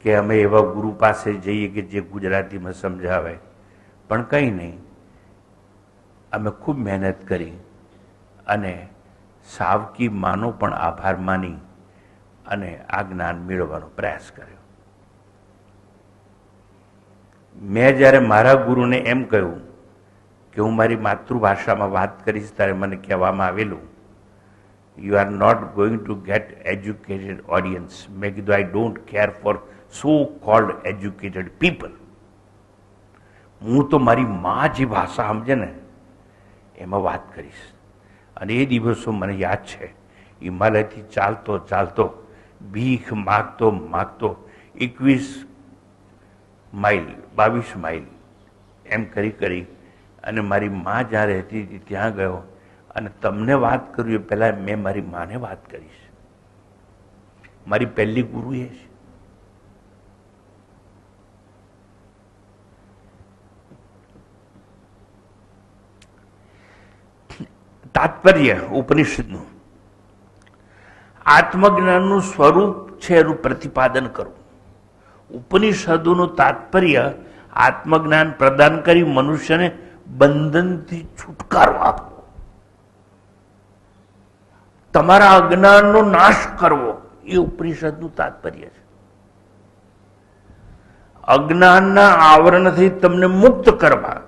કે અમે એવા ગુરુ પાસે જઈએ કે જે ગુજરાતીમાં સમજાવે. પણ કંઈ નહીં, અમે ખૂબ મહેનત કરી અને સાવકી માનો પણ આભાર માની અને આ જ્ઞાન મેળવવાનો પ્રયાસ કર્યો. મેં જ્યારે મારા ગુરુને એમ કહ્યું કે હું મારી માતૃભાષામાં વાત કરીશ ત્યારે મને કહેવામાં આવેલું, you are not going to get educated audience. મેં કીધું I don't care for so called educated people. હું તો મારી મા જે ભાષા સમજે ને એમાં વાત કરીશ. અને એ દિવસો મને યાદ છે. હિમાલયથી ચાલતો ચાલતો ભીખ માગતો માગતો 21 માઇલ 22 માઇલ એમ કરી કરી અને મારી મા જ્યાં રહેતી હતી ત્યાં ગયો. અને તમને વાત કરું એ પહેલાં મેં મારી માને વાત કરીશ. મારી પહેલી ગુરુ એ છે. તાત્પર્ય ઉપનિષદનું આત્મજ્ઞાનનું સ્વરૂપ છે એનું પ્રતિપાદન કરવું. ઉપનિષદોનું તાત્પર્ય આત્મજ્ઞાન પ્રદાન કરી મનુષ્યને બંધનથી છુટકારો આપવો, તમારા અજ્ઞાનનો નાશ કરવો, એ ઉપનિષદનું તાત્પર્ય છે. અજ્ઞાનના આવરણથી તમને મુક્ત કરવા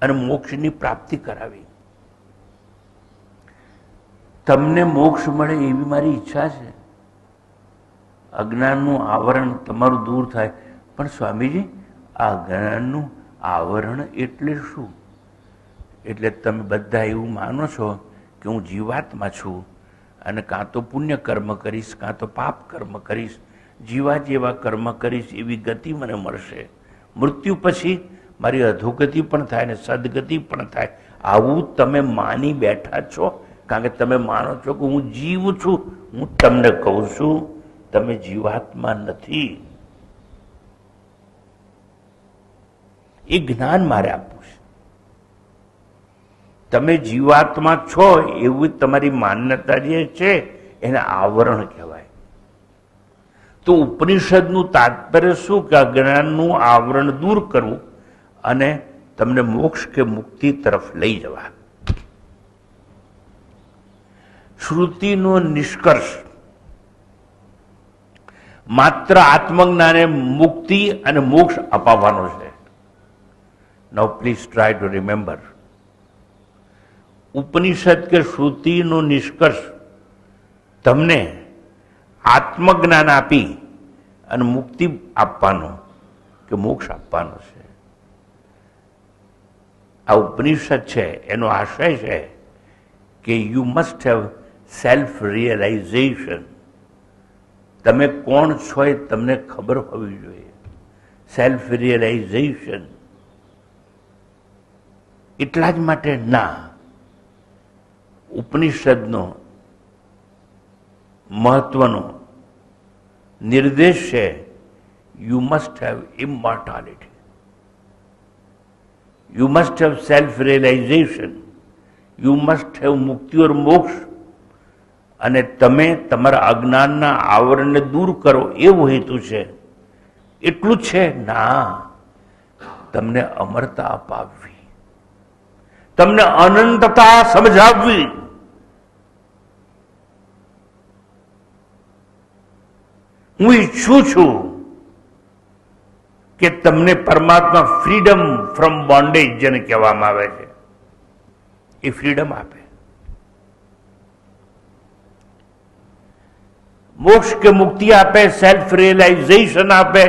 અને મોક્ષની પ્રાપ્તિ કરાવી. તમને મોક્ષ મળે એવી મારી ઈચ્છા છે. અજ્ઞાનનું આવરણ તમારું દૂર થાય. પણ સ્વામીજી, આ અજ્ઞાનનું આવરણ એટલે શું? એટલે તમે બધા એવું માનો છો કે હું જીવાત્મા છું અને કાં તો પુણ્ય કર્મ કરીશ કાં તો પાપ કર્મ કરીશ, જીવા જેવા કર્મ કરીશ એવી ગતિ મને મળશે. મૃત્યુ પછી મારી અધોગતિ પણ થાય ને સદગતિ પણ થાય. આવું તમે માની બેઠા છો કારણ કે તમે માનો છો કે હું જીવ છું. હું તમને કહું છું, તમે જીવાત્મા નથી. એ જ્ઞાન મારે આપવું છે. તમે જીવાત્મા છો એવું તમારી માન્યતા જે છે એને આવરણ કહેવાય. તો ઉપનિષદનું તાત્પર્ય શું કે અજ્ઞાનનું આવરણ દૂર કરવું અને તમને મોક્ષ કે મુક્તિ તરફ લઈ જવા. શ્રુતિનો નિષ્કર્ષ માત્ર આત્મજ્ઞાને મુક્તિ અને મોક્ષ અપાવવાનો છે. નાઉ પ્લીઝ ટ્રાય ટુ રિમેમ્બર. ઉપનિષદ કે શ્રુતિનો નિષ્કર્ષ તમને આત્મજ્ઞાન આપી અને મુક્તિ આપવાનો કે મોક્ષ આપવાનો છે. આ ઉપનિષદ છે એનો આશય છે કે you must have self realisation. તમે કોણ છો એ તમને ખબર હોવી જોઈએ. Self realisation. એટલા જ માટે ના ઉપનિષદનો મહત્વનો નિર્દેશ છે you must have immortality, you must have self realisation, you must have mukti or મોક્ષ. અને તમે તમારા અજ્ઞાનના આવરણને દૂર કરો એવો હેતુ છે. એટલું જ છે? ના, તમને અમરતા અપાવવી, તમને અનંતતા સમજાવવી. હું ઈચ્છું છું કે તમને પરમાત્મા ફ્રીડમ ફ્રોમ બોન્ડેજ જેને કહેવામાં આવે છે એ ફ્રીડમ આપે. મોક્ષ કે મુક્તિ આપે, સેલ્ફ રિયલાઇઝેશન આપે,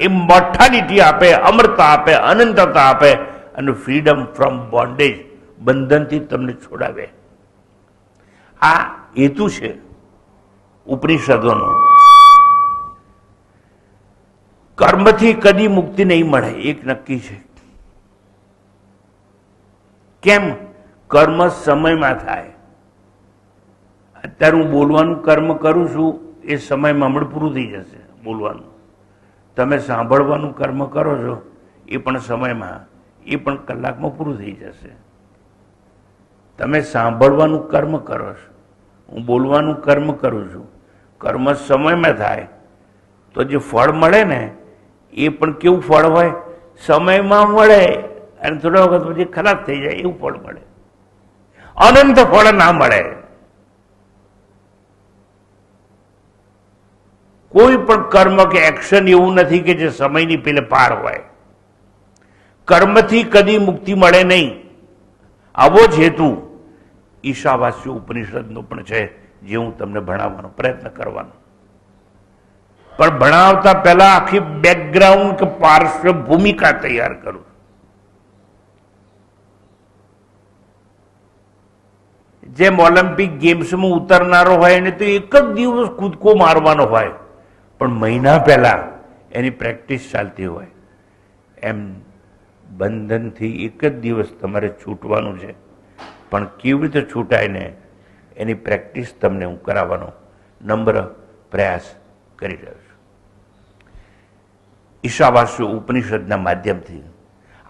ઇમોર્ટાલિટી આપે, અમરતા આપે, અનંતતા આપે અને ફ્રીડમ ફ્રોમ બોન્ડેજ, બંધનથી તમને છોડાવે. આ હેતુ છે ઉપનિષદોનો. કર્મથી કદી મુક્તિ નહીં મળે એક નક્કી છે. કેમ? કર્મ સમયમાં થાય. અત્યારે હું બોલવાનું કર્મ કરું છું એ સમયમાં હમણાં પૂરું થઈ જશે બોલવાનું. તમે સાંભળવાનું કર્મ કરો છો એ પણ સમયમાં, એ પણ કલાકમાં પૂરું થઈ જશે. તમે સાંભળવાનું કર્મ કરો છો, હું બોલવાનું કર્મ કરું છું. કર્મ સમયમાં થાય તો જે ફળ મળે ને એ પણ કેવું ફળ હોય? સમયમાં મળે અને થોડા વખત પછી ખરાબ થઈ જાય એવું ફળ મળે. અનંત ફળ ના મળે. કોઈ પણ કર્મ કે એક્શન એવું નથી કે જે સમયની પેલે પાર હોય. કર્મથી કદી મુક્તિ મળે નહીં. આવો જ હેતુ ઈશાવાસ્ય ઉપનિષદનો પણ છે, જે હું તમને ભણાવવાનો પ્રયત્ન કરવાનો. પણ ભણાવતા પહેલા આખી બેકગ્રાઉન્ડ કે પાર્શ્વ ભૂમિકા તૈયાર કરું. જેમ ઓલિમ્પિક ગેમ્સમાં ઉતરનારો હોય એને તો એક જ દિવસ કૂદકો મારવાનો હોય, પણ મહિના પહેલા એની પ્રેક્ટિસ ચાલતી હોય. એમ બંધનથી એક જ દિવસ તમારે છૂટવાનું છે, પણ કેવી રીતે છૂટાય ને એની પ્રેક્ટિસ તમને હું કરાવવાનો નમ્ર પ્રયાસ કરી રહ્યો છું. ઈશાવાસ્ય ઉપનિષદના માધ્યમથી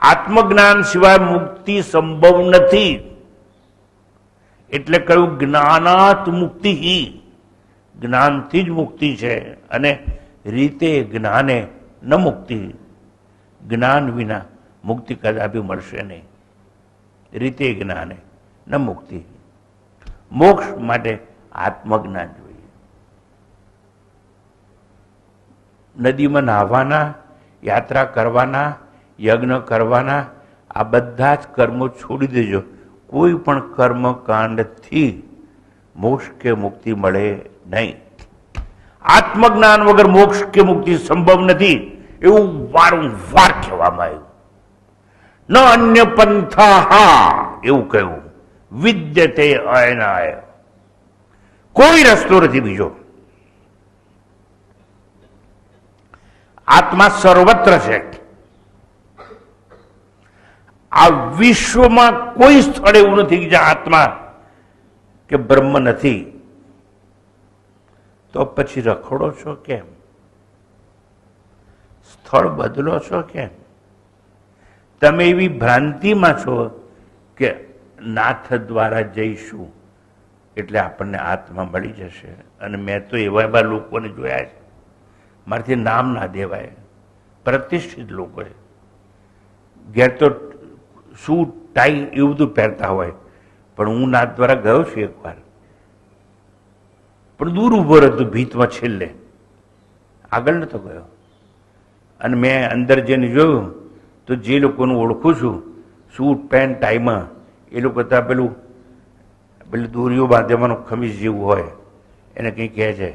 આત્મજ્ઞાન સિવાય મુક્તિ સંભવ નથી. એટલે કહ્યું જ્ઞાનાત મુક્તિ. જ્ઞાનથી જ મુક્તિ છે અને રીતે જ્ઞાને ન મુક્તિ. જ્ઞાન વિના મુક્તિ કદાપી મળશે નહીં. રીતે જ્ઞાને ન મુક્તિ. મોક્ષ માટે આત્મજ્ઞાન જોઈએ. નદીમાં નાહવાના, યાત્રા કરવાના, યજ્ઞ કરવાના, આ બધા જ કર્મો છોડી દેજો. કોઈ પણ કર્મકાંડથી મોક્ષ કે મુક્તિ મળે નહીં. આત્મજ્ઞાન વગર મોક્ષ કે મુક્તિ સંભવ નથી એવું વારંવાર કહેવામાં આવ્યું. ન અન્ય પંથા એવું કહ્યું. વિદ્યતે અયનાય. કોઈ રસ્તો નથી બીજો. આત્મા સર્વત્ર છે. આ વિશ્વમાં કોઈ સ્થળ એવું નથી કે જ્યાં આત્મા કે બ્રહ્મ નથી. તો પછી રખડો છો કેમ? સ્થળ બદલો છો કેમ? તમે એવી ભ્રાંતિમાં છો કે નાથ દ્વારા જઈશું એટલે આપણને આત્મા મળી જશે. અને મેં તો એવા લોકોને જોયા છે મારાથી નામ ના દેવાય, પ્રતિષ્ઠિત લોકો છે. ઘેર તો સૂટ ટાઈ એવું બધું પહેરતા હોય, પણ હું નાથ દ્વારા ગયો છું એકવાર, પણ દૂર ઉભો રહેતો ભીતમાં છેલ્લે, આગળ નતો ગયો. અને મેં અંદર જઈને જોયું તો જે લોકોને ઓળખું છું સૂટ પેન્ટ ટાઈમાં, એ લોકો ત્યાં પેલું દોરીઓ બાંધવાનું ખમીસ જેવું હોય એને કંઈ કહે છે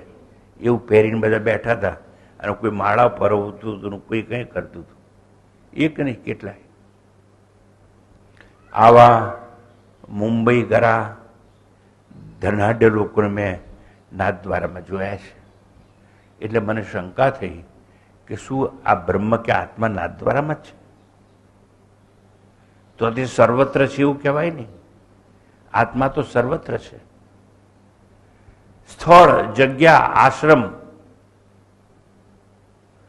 એવું પહેરીને બધા બેઠા હતા, અને કોઈ માળા પરવતું હતું, કોઈ કંઈ કરતું હતું. એક નહીં કેટલાય આવા મુંબઈ ગરા ધનાઢ્ય લોકોને મેં નાથ દ્વારામાં જોયા છે. એટલે મને શંકા થઈ કે શું આ બ્રહ્મ કે આત્મા નાથ દ્વારામાં જ છે? તો તે સર્વત્ર છે એવું કહેવાય નહીં. આત્મા તો સર્વત્ર છે. સ્થળ, જગ્યા, આશ્રમ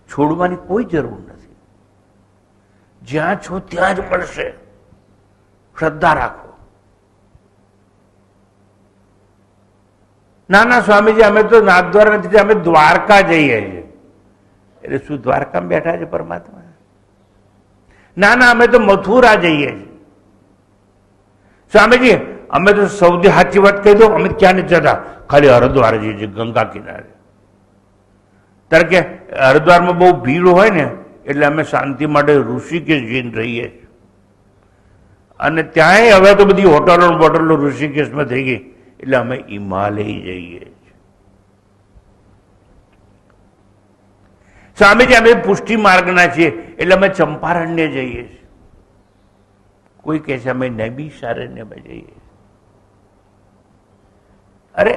છોડવાની કોઈ જરૂર નથી. જ્યાં છો ત્યાં જ મળશે. શ્રદ્ધા રાખો. ના ના સ્વામીજી, અમે તો નાથ દ્વારા નથી, અમે દ્વારકા જઈએ છીએ. એટલે શું દ્વારકામાં બેઠા છે પરમાત્મા? ના ના, અમે તો મથુરા જઈએ છીએ. સ્વામીજી, અમે તો સૌથી સાચી વાત કહી દો, અમે ક્યાં નથી જતા, ખાલી હરિદ્વાર જઈએ છીએ, ગંગા કિનારે. ત્યારે કે હરિદ્વારમાં બહુ ભીડ હોય ને, એટલે અમે શાંતિ માટે ઋષિકેશ જઈને રહીએ છીએ. અને ત્યાંય હવે તો બધી હોટલો બોટલો ઋષિકેશમાં થઈ ગઈ, એટલે અમે હિમાલય જઈએ છીએ. સ્વામીજી, અમે પુષ્ટિ માર્ગના છીએ, એટલે અમે ચંપારણ્ય જઈએ છીએ. કોઈ કહે છે અમે નૈમિષારણ્યમાં જઈએ છીએ. અરે,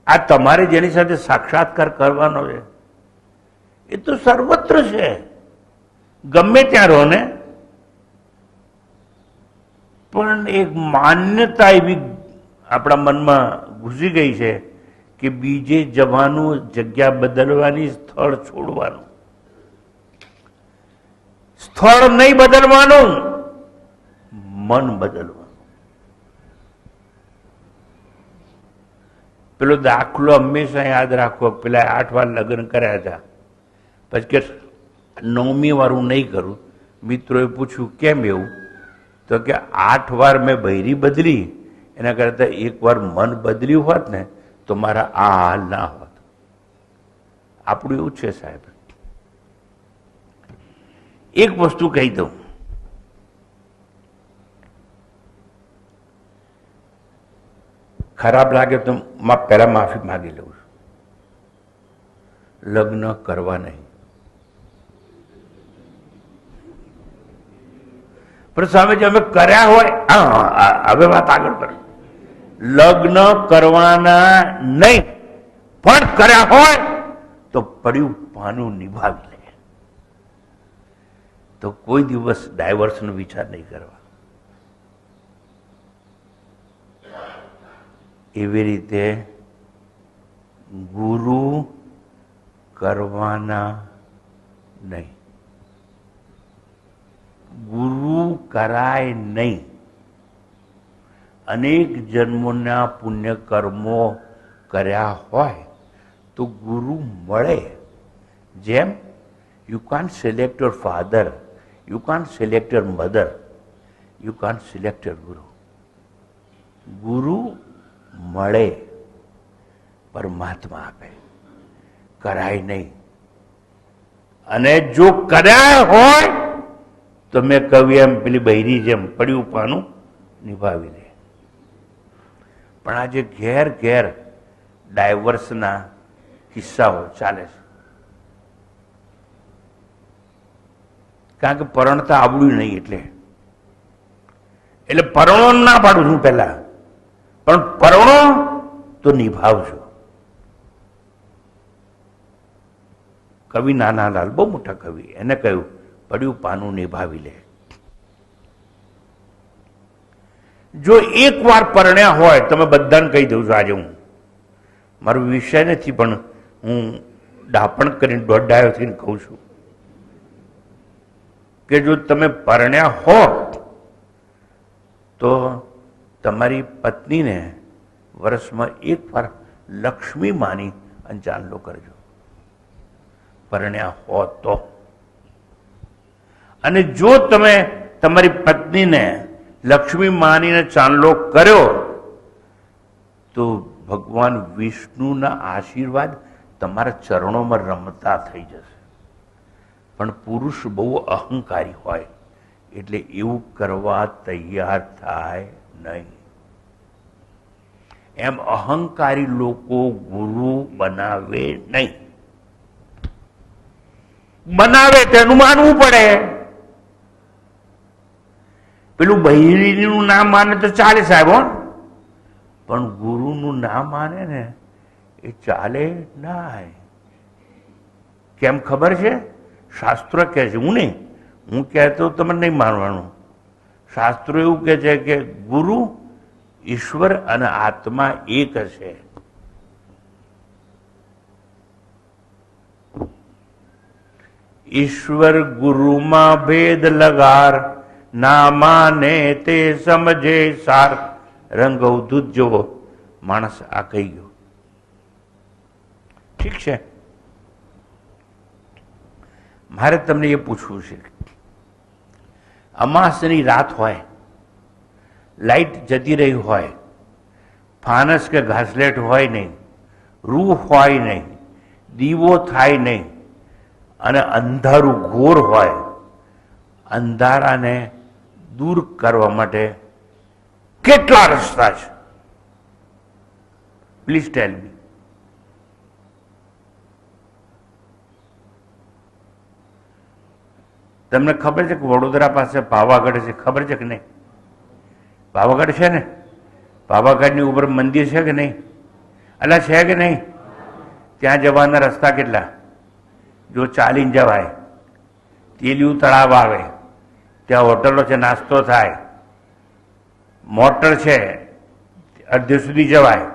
આ તમારે જેની સાથે સાક્ષાત્કાર કરવાનો છે એ તો સર્વત્ર છે. ગમે ત્યાં રહો ને, પણ એક માન્યતા એવી આપણા મનમાં ઘૂસી ગઈ છે કે બીજે જવાનું, જગ્યા બદલવાની, સ્થળ છોડવાનું. સ્થળ નહીં બદલવાનું, મન બદલવાનું. પેલો દાખલો હંમેશા યાદ રાખો. પેલા 8 વાર લગ્ન કર્યા હતા, પછી કે 9મી વાર હું નહીં કરું. મિત્રોએ પૂછ્યું કેમ એવું? તો કે 8 વાર મેં બૈરી બદલી, એના કરતા 1 વાર મન બદલ્યું હોત ને તો મારા આ હાલ ના હોત. આપણું એવું છે સાહેબ. એક વસ્તુ કહી દઉં, ખરાબ લાગે તો પહેલા માફી માગી લઉં છું. લગ્ન કરવા નહીં. પણ સ્વામીજી અમે કર્યા હોય, હવે વાત આગળ કરો. લગ્ન કરવાના નહીં, પણ કર્યા હોય તો પડ્યું પાનું નિભાવી લે. તો કોઈ દિવસ ડાયવર્સનો વિચાર નહીં કરવા. એવી રીતે ગુરુ કરવાના નહીં, ગુરુ કરાય નહીં. અનેક જન્મોના પુણ્ય કર્મો કર્યા હોય તો ગુરુ મળે. જેમ you can't select your father, you can't select your mother, you can't select your ગુરુ. ગુરુ મળે, પરમાત્મા આપે, કરાય નહીં. અને જો કર્યા હોય તો મેં કહ્યું એમ પેલી બૈરી જેમ પડ્યું પાનું નિભાવી લે. પણ આજે ઘેર ઘેર ડાયવર્સના કિસ્સાઓ ચાલે છે. કારણ કે પરણતા આવડ્યું નહીં. એટલે પરણો ના પાડું છું પહેલા, પણ પરણો તો નિભાવજો. કવિ નાનાલાલ, બહુ મોટા કવિ, એને કહ્યું પડ્યું પાનું નિભાવી લે. જો 1 વાર પરણ્યા હોય, તમે બધાને કહી દઉં છું આજે, હું મારો વિષય નથી પણ હું ડાપણ કરીને દોડાયો થઈને કહું છું કે જો તમે પરણ્યા હો તો તમારી પત્નીને વર્ષમાં 1 વાર લક્ષ્મી માની અને ચાંદલો કરજો. પરણ્યા હો તો. અને જો તમે તમારી પત્નીને લક્ષ્મી માનીને ચાંદલો કર્યો તો ભગવાન વિષ્ણુના આશીર્વાદ તમારા ચરણોમાં રમતા થઈ જશે. પણ પુરુષ બહુ અહંકારી હોય એટલે એવું કરવા તૈયાર થાય નહીં. એમ અહંકારી લોકો ગુરુ બનાવે નહીં. બનાવે તેનું માનવું પડે. પેલું બહેરીનું નામ માને તો ચાલે સાહેબ, હો, પણ ગુરુનું નામ માને ને એ ચાલે ના. કેમ ખબર છે? શાસ્ત્ર કહે છે, હું નહીં, હું કહેતો તમને નહીં માનવાનું. શાસ્ત્રો એવું કહે છે કે ગુરુ, ઈશ્વર અને આત્મા એક છે. ઈશ્વર ગુરુમાં ભેદ લગાર, ના માને તે સમજે સાર. રંગ અવધૂત જેવો માણસ આ કહી ગયો. ઠીક છે, મારે તમને એ પૂછવું છે, અમાસની રાત હોય, લાઈટ જતી રહી હોય, ફાનસ કે ઘાસલેટ હોય નહીં, રૂ હોય નહીં, દીવો થાય નહીં, અને અંધારું ઘોર હોય, અંધારાને દૂર કરવા માટે કેટલા રસ્તા છે? પ્લીઝ ટેલ મી. તમને ખબર છે કે વડોદરા પાસે પાવાગઢ છે? ખબર છે કે નહીં? પાવાગઢ છે ને? પાવાગઢની ઉપર મંદિર છે કે નહીં? અલા છે કે નહીં? ત્યાં જવાના રસ્તા કેટલા? જો ચાલીને જવાય, તેલિયું તળાવ આવે, ત્યાં હોટલો છે, નાસ્તો થાય, મોટર છે, અડધે સુધી જવાય,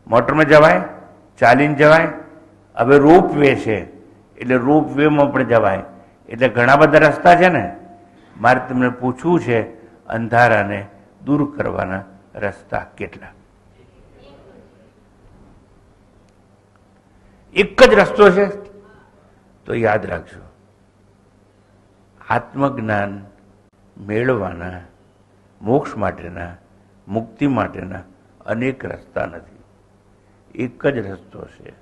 મોટરમાં જવાય, ચાલીને જવાય. હવે રોપ વે છે એટલે રોપ વેમાં પણ જવાય. એટલે ઘણા બધા રસ્તા છે ને. મારે તમને પૂછવું છે, અંધારાને દૂર કરવાના રસ્તા કેટલા? એક જ રસ્તો છે. તો યાદ રાખજો, આત્મજ્ઞાન મેળવવાના, મોક્ષ માટેના, મુક્તિ માટેના અનેક રસ્તા નથી. એક જ રસ્તો છે.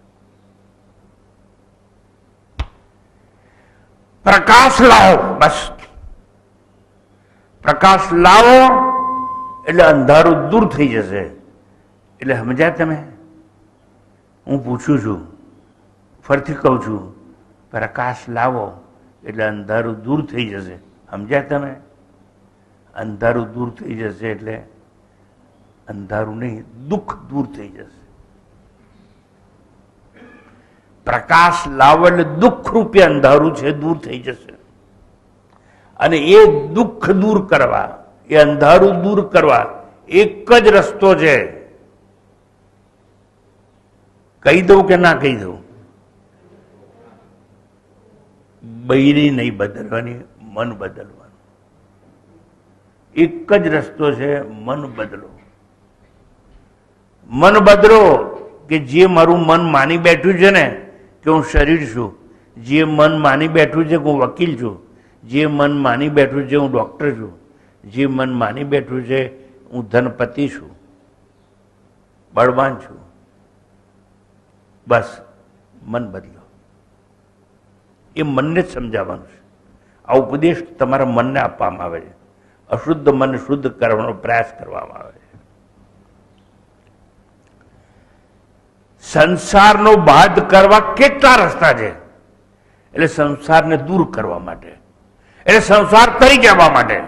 પ્રકાશ લાવો, બસ. પ્રકાશ લાવો એટલે અંધારું દૂર થઈ જશે. એટલે સમજ્યા તમે? હું પૂછું છું, ફરીથી કહું છું, પ્રકાશ લાવો એટલે અંધારું દૂર થઈ જશે. સમજ્યા તમે? અંધારું દૂર થઈ જશે એટલે અંધારું નહીં, દુઃખ દૂર થઈ જશે. પ્રકાશ લાવો એટલે દુઃખ રૂપે અંધારું છે દૂર થઈ જશે. અને એ દુઃખ દૂર કરવા, એ અંધારું દૂર કરવા એક જ રસ્તો છે. કહી દઉં કે ના કહી દઉં? બૈરી નહીં બદલવાની, મન બદલવાનું. એક જ રસ્તો છે, મન બદલો. મન બદલો કે જે મારું મન માની બેઠું છે ને કે હું શરીર છું, જે મન માની બેઠું છે કે હું વકીલ છું, જે મન માની બેઠું છે હું ડોક્ટર છું, જે મન માની બેઠું છે હું ધનપતિ છું, બળવાન છું, બસ મન બદલો. એ મનને જ સમજાવવાનું છે. આ ઉપદેશ તમારા મનને આપવામાં આવે છે. અશુદ્ધ મન શુદ્ધ કરવાનો પ્રયાસ કરવામાં આવે છે. સંસારનો બાદ કરવા કેટલા રસ્તા છે. એટલે સંસારને દૂર કરવા માટે, એટલે સંસાર તરી જવા માટે.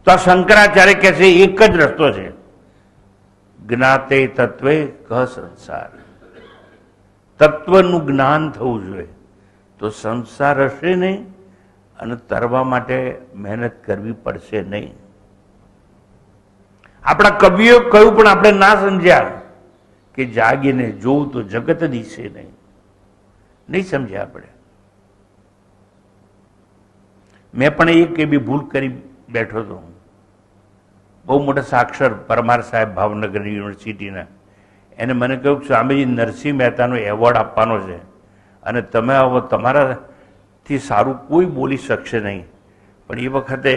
તો આ શંકરાચાર્ય કહે છે એક જ રસ્તો છે, જ્ઞાતે તત્વે કહ સંસાર. તત્વનું જ્ઞાન થવું જોઈએ તો સંસાર હશે નહીં અને તરવા માટે મહેનત કરવી પડશે નહીં. આપણા કવિઓ કહ્યું પણ આપણે ના સમજ્યા કે જાગીને જોવું તો જગત દિશે નહીં સમજ્યા આપણે. મેં પણ એક એવી ભૂલ કરી બેઠો હતો. બહુ મોટા સાક્ષર પરમાર સાહેબ ભાવનગર યુનિવર્સિટીના, એને મને કહ્યું કે સ્વામીજી નરસિંહ મહેતાનો એવોર્ડ આપવાનો છે અને તમે આવો, તમારાથી સારું કોઈ બોલી શકશે નહીં. પણ એ વખતે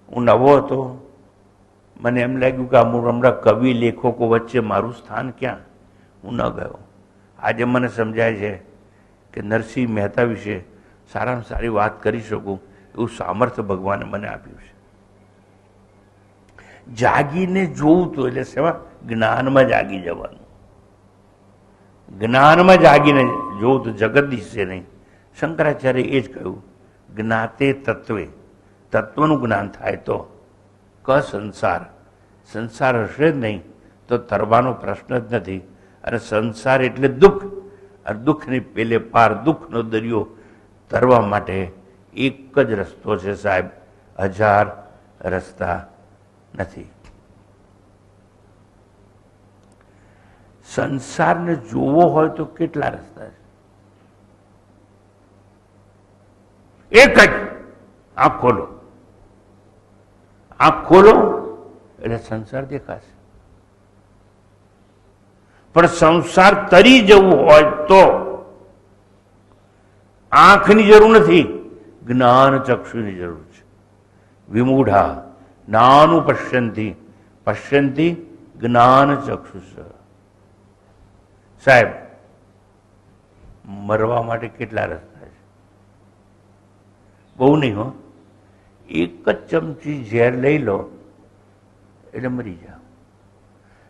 હું નવો હતો, મને એમ લાગ્યું કે હમણાં કવિ લેખકો વચ્ચે મારું સ્થાન ક્યાં, હું ન ગયો. આજે મને સમજાય છે કે નરસિંહ મહેતા વિશે સારામાં સારી વાત કરી શકું એવું સામર્થ્ય ભગવાને મને આપ્યું છે. જાગીને જોવું તો એટલે સેવા જ્ઞાનમાં જાગી જવાનું. જ્ઞાનમાં જાગીને જોવું તો જગત દિશે નહીં. શંકરાચાર્ય એ જ કહ્યું, જ્ઞાતે તત્વે, તત્વનું જ્ઞાન થાય તો ક સંસાર, સંસાર હશે જ નહીં તો તરવાનો પ્રશ્ન જ નથી. અને સંસાર એટલે દુઃખ, અને દુઃખની પેલે પાર દુઃખનો દરિયો તરવા માટે એક જ રસ્તો છે સાહેબ, 1000 રસ્તા નથી. સંસારને જોવો હોય તો કેટલા રસ્તા છે? એક જ. આંખ ખોલો, આંખ ખોલો એટલે સંસાર દેખાશે. પણ સંસાર તરી જવું હોય તો આંખની જરૂર નથી, જ્ઞાન ચક્ષુની જરૂર છે. વિમૂઢા નાનું પશ્યંતી, પશ્યંતી જ્ઞાન ચક્ષુષ. સાહેબ, મરવા માટે કેટલા રસ્તા છે? બહુ નહીં હો. એક જ ચમચી ઝેર લઈ લો એટલે મરી જાઓ.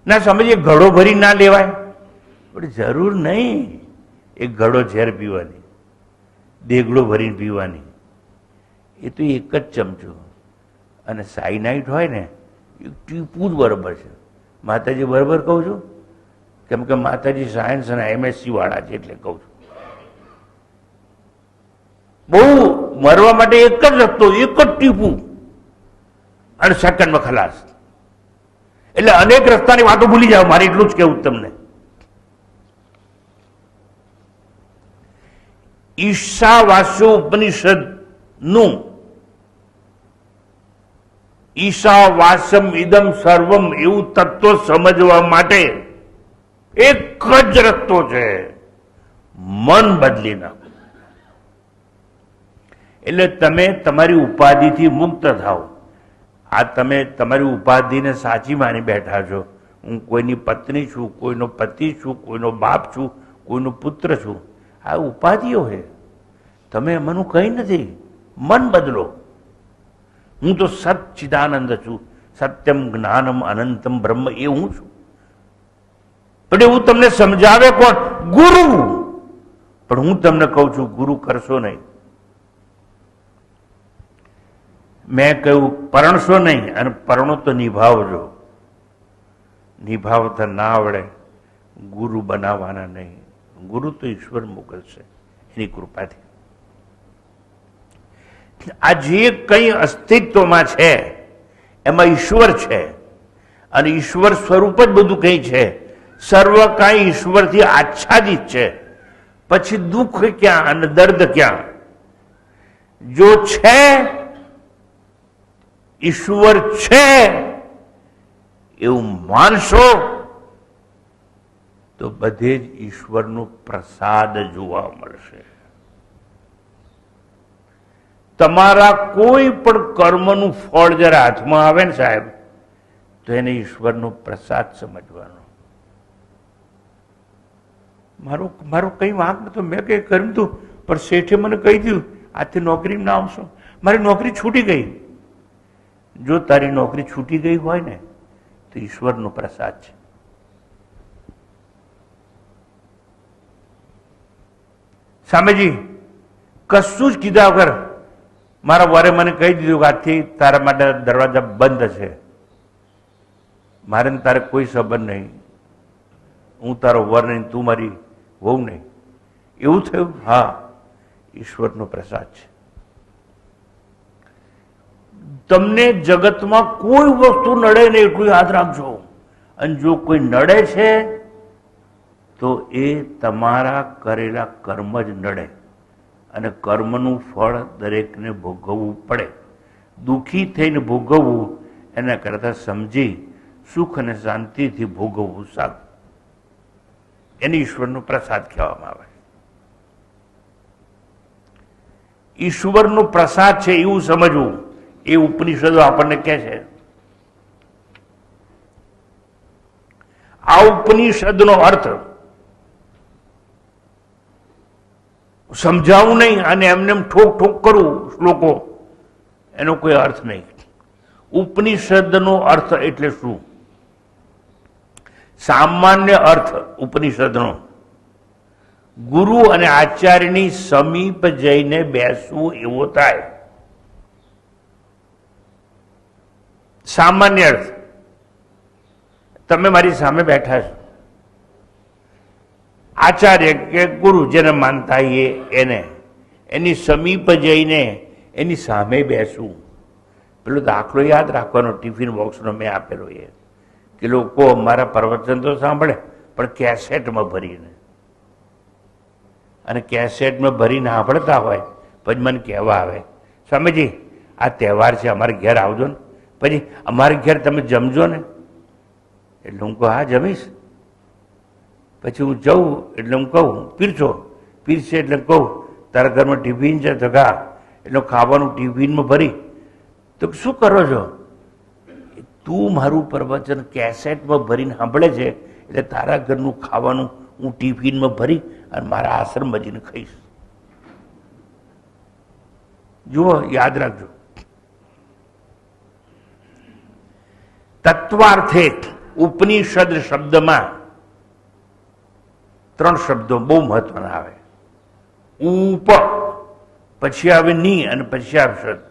ના સમજીએ ઘડો ભરી ના લેવાય, પણ જરૂર નહીં એક ઘડો ઝેર પીવાની, દેગડો ભરીને પીવાની. એ તો એક જ ચમચો. અને સાયનાઇટ હોય ને એ ટીપું જ બરાબર છે. માતાજી બરાબર કહું છું, કેમ કે માતાજી સાયન્સ અને MSc વાળા છે એટલે કહું છું. બહુ મરવા માટે એક જ રસ્તો, એક જ ટીપું અને સેકન્ડમાં ખલાસ. એટલે અનેક રસ્તાની વાતો ભૂલી જાઓ. મારે એટલું જ કહેવું તમને. ઈશાવાસ્ય ઉપનિષદ નું ઈશાવાસ્યમ ઇદમ સર્વમ એવું તત્વ સમજવા માટે એક જ રસ્તો છે, મન બદલી નાખો. એટલે તમે તમારી ઉપાધિથી મુક્ત થાઓ. આ તમે તમારી ઉપાધિને સાચી માની બેઠા છો. હું કોઈની પત્ની છું, કોઈનો પતિ છું, કોઈનો બાપ છું, કોઈનો પુત્ર છું. આ ઉપાધિઓ છે. તમે એમાંનું કંઈ નથી. મન બદલો. હું તો સચ્ચિદાનંદ છું, સત્યમ જ્ઞાનમ અનંતમ બ્રહ્મ, એ હું છું. પણ એવું તમને સમજાવે કોણ? ગુરુ. પણ હું તમને કહું છું, ગુરુ કરશો નહીં. મેં કહ્યું પરણશો નહીં, અને પરણો તો નિભાવજો. નિભાવતા ના આવડે ગુરુ બનાવવાના નહીં. ગુરુ તો ઈશ્વર મોકલશે એની કૃપાથી. આ જે કંઈ અસ્તિત્વમાં છે એમાં ઈશ્વર છે, અને ઈશ્વર સ્વરૂપ જ બધું કંઈ છે. સર્વ કાંઈ ઈશ્વરથી આચ્છાદિત છે. પછી દુઃખ ક્યાં અને દર્દ ક્યાં? જો છે ઈશ્વર છે એવું માનશો તો બધે જ ઈશ્વરનો પ્રસાદ જોવા મળશે. તમારા કોઈ પણ કર્મનું ફળ જરા હાથમાં આવે ને સાહેબ, તો એને ઈશ્વરનો પ્રસાદ સમજવાનો. મારો કઈ વાંક નતો, મેં કઈ કર્યું હતું, પણ શેઠે મને કહી દીધું આથી નોકરી ના આવશો. મારી નોકરી છૂટી ગઈ. જો તારી નોકરી છૂટી ગઈ હોય ને તો ઈશ્વરનો પ્રસાદ છે. સ્વામીજી કશું જ કીધા વગર મારા વરે મને કહી દીધું કે આજથી તારા માટે દરવાજા બંધ છે. મારે ને તારે કોઈ સંબંધ નહીં. હું તારો વર નહીં, તું મારી વહુ નહીં. એવું થયું? હા, ઈશ્વરનો પ્રસાદ છે. તમને જગતમાં કોઈ વસ્તુ નડે નહીં એટલું યાદ રાખજો. અને જો કોઈ નડે છે તો એ તમારા કરેલા કર્મ જ નડે. અને કર્મનું ફળ દરેકને ભોગવવું પડે. દુઃખી થઈને ભોગવવું એના કરતાં સમજી સુખ અને શાંતિથી ભોગવવું સારું. એને ઈશ્વરનો પ્રસાદ કહેવામાં આવે. ઈશ્વરનો પ્રસાદ છે એવું સમજવું, એ ઉપનિષદો આપણને કહે છે. આ ઉપનિષદનો અર્થ સમજાવવું નહીં અને એમને એમ ઠોક ઠોક કરવું શ્લોકો, એનો કોઈ અર્થ નહીં. ઉપનિષદનો અર્થ એટલે શું? સામાન્ય અર્થ ઉપનિષદનો ગુરુ અને આચાર્યની સમીપ જઈને બેસવું એવો થાય. સામાન્ય અર્થ, તમે મારી સામે બેઠા છો, આચાર્ય કે ગુરુ જેને માનતા એને એની સમીપ જઈને એની સામે બેસવું. પેલો દાખલો યાદ રાખવાનો ટિફિન બોક્સનો મેં આપેલો, એ કે લોકો મારા પ્રવચન તો સાંભળે પણ કેસેટમાં ભરીને, અને કેસેટમાં ભરીને સાંભળતા હોય પછી મને કહેવા આવે, સ્વામીજી આ તહેવાર છે, અમારે ઘેર આવજો ને, પછી અમારે ઘેર તમે જમજો ને. એટલે હું કહું હા જમીશ. પછી હું જઉં એટલે હું કહું પીરશે એટલે કહું તારા ઘરમાં ટિફિન છે તો ખા. એટલે ખાવાનું ટિફિનમાં ભરી. તો શું કરો છો? તું મારું પ્રવચન કેસેટમાં ભરીને સાંભળે છે એટલે તારા ઘરનું ખાવાનું હું ટિફિનમાં ભરી અને મારા આશ્રમમાં જઈને ખાઈશ. જુઓ, યાદ રાખજો. તત્વાર્થે ઉપનિષદ શબ્દમાં 3 શબ્દો બહુ મહત્વના આવે. ઉપ, પછી આવે ની અને પછી આવે શબ્દ.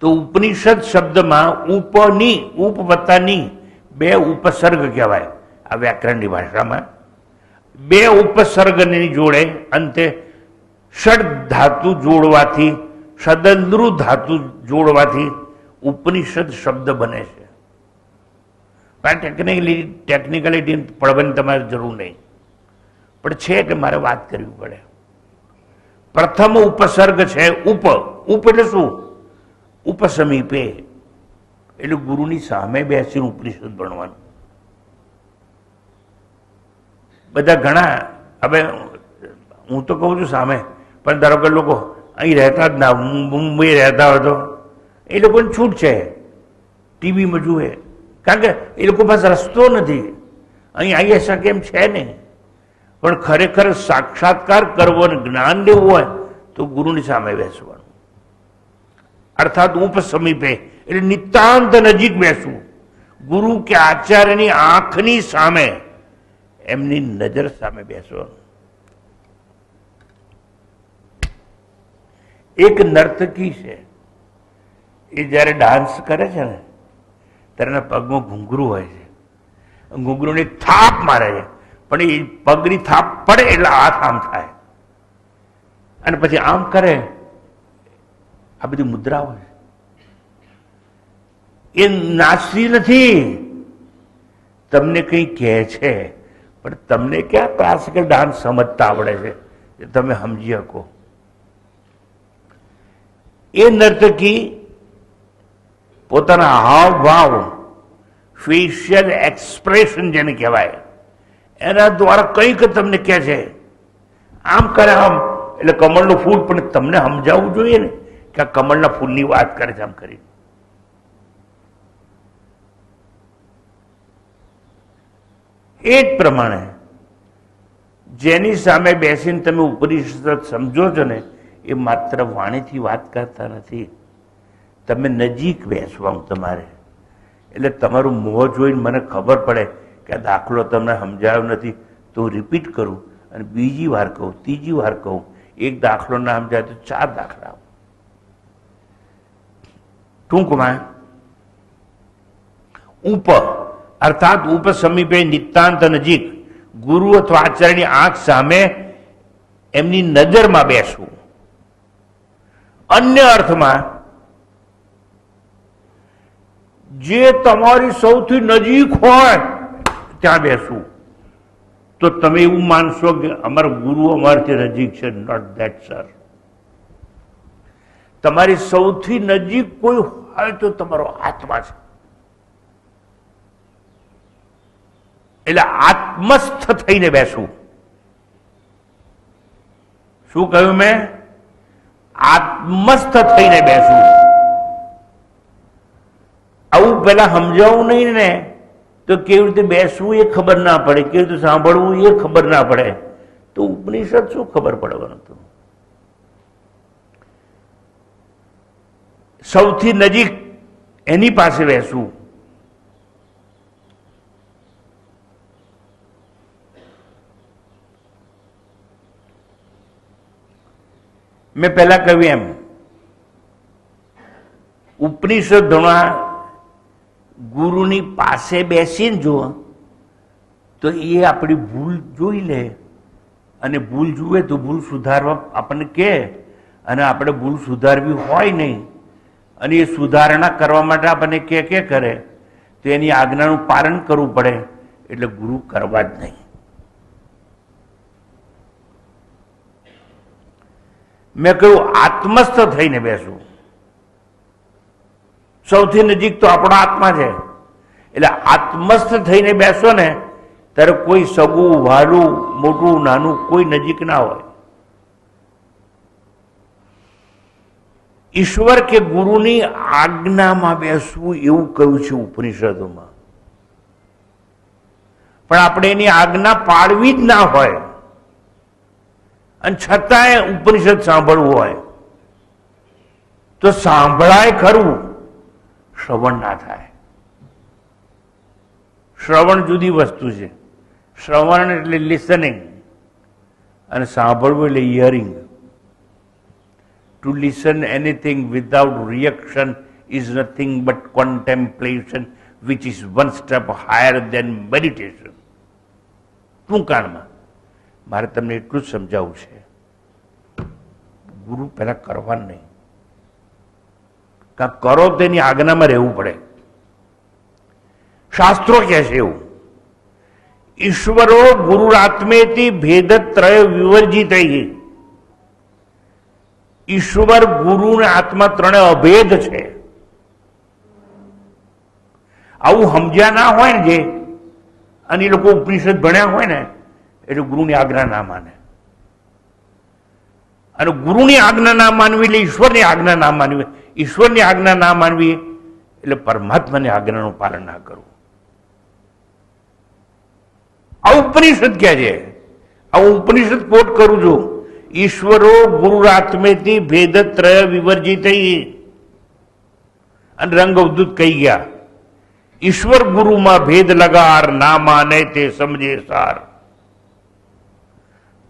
તો ઉપનિષદ શબ્દમાં ઉપની, ઉપ વત્તા ની 2 ઉપસર્ગ કહેવાય. આ વ્યાકરણની ભાષામાં 2 ઉપસર્ગની જોડે અંતે ષડ ધાતુ જોડવાથી, ષદલૃ ધાતુ જોડવાથી ઉપનિષદ શબ્દ બને છે. ટેકનિકલિટી પડવાની તમારે જરૂર નહીં, પણ છે કે મારે વાત કરવી પડે. પ્રથમ ઉપસર્ગ છે ઉપ. ઉપ એટલે શું? ઉપસમીપે, એટલે ગુરુની સામે બેસીને ઉપનિષદ ભણવાનું. બધા ઘણા, હવે હું તો કહું છું સામે, પણ ધારો કે લોકો અહીં રહેતા જ ના, મુંબઈ રહેતા હોય તો એ લોકોને છૂટ છે, ટીવીમાં જુએ, કારણ કે એ લોકો પાસે રસ્તો નથી, અહીં આવી શકે એમ છે નહીં. પણ ખરેખર સાક્ષાત્કાર કરવો અને જ્ઞાન લેવું હોય તો ગુરુની સામે બેસવાનું. અર્થાત ઉપસમીપે એટલે નિતાંત નજીક બેસવું. ગુરુ કે આચાર્યની આંખની સામે, એમની નજર સામે બેસવાનું. એક નર્તકી છે, એ જ્યારે ડાન્સ કરે છે ને ત્યારે એના પગમાં ઘૂંઘરું હોય છે, ઘૂંઘરુંની થાપ મારે છે, પણ એ પગની થાપ પડે એટલે હાથ આમ થાય અને પછી આમ કરે. આ બધી મુદ્રાઓ છે. એ નાચતી નથી, તમને કંઈ કહે છે, પણ તમને ક્યાં ક્લાસિકલ ડાન્સ સમજતા આવડે છે કે તમે સમજી શકો? એ નર્તકી પોતાના હાવભાવ, ફેશિયલ એક્સપ્રેશન જેને કહેવાય, એના દ્વારા કંઈક તમને કહે છે. આમ કરે આમ એટલે કમળનું ફૂલ, પણ તમને સમજાવવું જોઈએ ને કે આ કમળના ફૂલની વાત કરે છે આમ કરી. એ જ પ્રમાણે જેની સામે બેસીને તમે ઉપનિષદ સમજો છો ને, એ માત્ર વાણીથી વાત કરતા નથી, તમે નજીક બેસવાનું તમારે. એટલે તમારું મોં જોઈને મને ખબર પડે કે આ દાખલો તમને સમજાયો નથી, તો રિપીટ કરું અને બીજી વાર કહું, ત્રીજી વાર કહું. એક દાખલો ના સમજાય તો 4 દાખલા. ટૂંકમાં ઉપ અર્થાત ઉપસમીપે નિતાંત નજીક, ગુરુ અથવા આચાર્યની આંખ સામે એમની નજરમાં બેસવું. અન્ય અર્થમાં જે તમારી સૌથી નજીક હોય ત્યાં બેસવું. તો તમે એવું માનશો કે અમારા ગુરુ અમારાથી નજીક છે. Not that sir. તમારી સૌથી નજીક કોઈ હોય તો તમારો આત્મા છે. એટલે આત્મસ્થ થઈને બેસવું. શું કહ્યું મેં? આત્મસ્થ થઈને બેસવું. આવું પેલા સમજાવું નહીં ને તો કેવી રીતે બેસવું એ ખબર ના પડે, કેવી રીતે સાંભળવું એ ખબર ના પડે, તો ઉપનિષદ શું ખબર પડવાનું હતું? સૌથી નજીક એની પાસે બેસવું. મેં પહેલા કહ્યું એમ, ઉપનિષદોના ગુરુની પાસે બેસીને જો તો એ આપણી ભૂલ જોઈ લે, અને ભૂલ જુએ તો ભૂલ સુધારવા આપણને કહે, અને આપણે ભૂલ સુધારવી હોય નહીં અને એ સુધારણા કરવા માટે આપણને કે કરે તો એની આજ્ઞાનું પાલન કરવું પડે, એટલે ગુરુ કરવા જ નહીં. મેં કહ્યું આત્મસ્થ થઈને બેસવું. સૌથી નજીક તો આપણો આત્મા છે, એટલે આત્મસ્થ થઈને બેસો ને ત્યારે કોઈ સગું વહાલું મોટું નાનું કોઈ નજીક ના હોય. ઈશ્વર કે ગુરુની આજ્ઞામાં બેસવું એવું કહ્યું છે ઉપનિષદોમાં, પણ આપણે એની આજ્ઞા પાળવી જ ના હોય અને છતાંય ઉપનિષદ સાંભળવું હોય તો સાંભળાય ખરું, શ્રવણ ના થાય. શ્રવણ જુદી વસ્તુ છે. શ્રવણ એટલે લિસનિંગ અને સાંભળવું એટલે hearing. To listen anything without reaction is nothing but contemplation, which is one step higher than meditation. ટૂંકાણમાં મારે તમને એટલું જ સમજાવવું છે, ગુરુ પહેલા કરવાનું નહીં, કાં કરો તેની આજ્ઞામાં રહેવું પડે. શાસ્ત્રો કહે છે એવું, ઈશ્વરો ગુરુરાત્મેતિ ભેદત્રય વિવર્જિત. ઈશ્વર ગુરુ ને આત્મા ત્રણે અભેદ છે. આવું સમજ્યા ના હોય ને જે, અને એ લોકો ઉપનિષદ ભણ્યા હોય ને એટલે ગુરુની આજ્ઞા ના માને, અને ગુરુની આજ્ઞા ના માનવી એટલે ઈશ્વરની આજ્ઞા ના માનવી, ઈશ્વરની આજ્ઞા ના માનવી એટલે પરમાત્માની આજ્ઞાનું પાલન ના કરવું. આ ઉપનિષદ ક્યાં છે? આ ઉપનિષદ કોટ કરું છું. ઈશ્વરો ગુરુરાત્મેથી ભેદત્રય વિવર્જિત. અને રંગ અવધૂત કહી ગયા, ઈશ્વર ગુરુમાં ભેદ લગાર, ના માને તે સમજે સાર.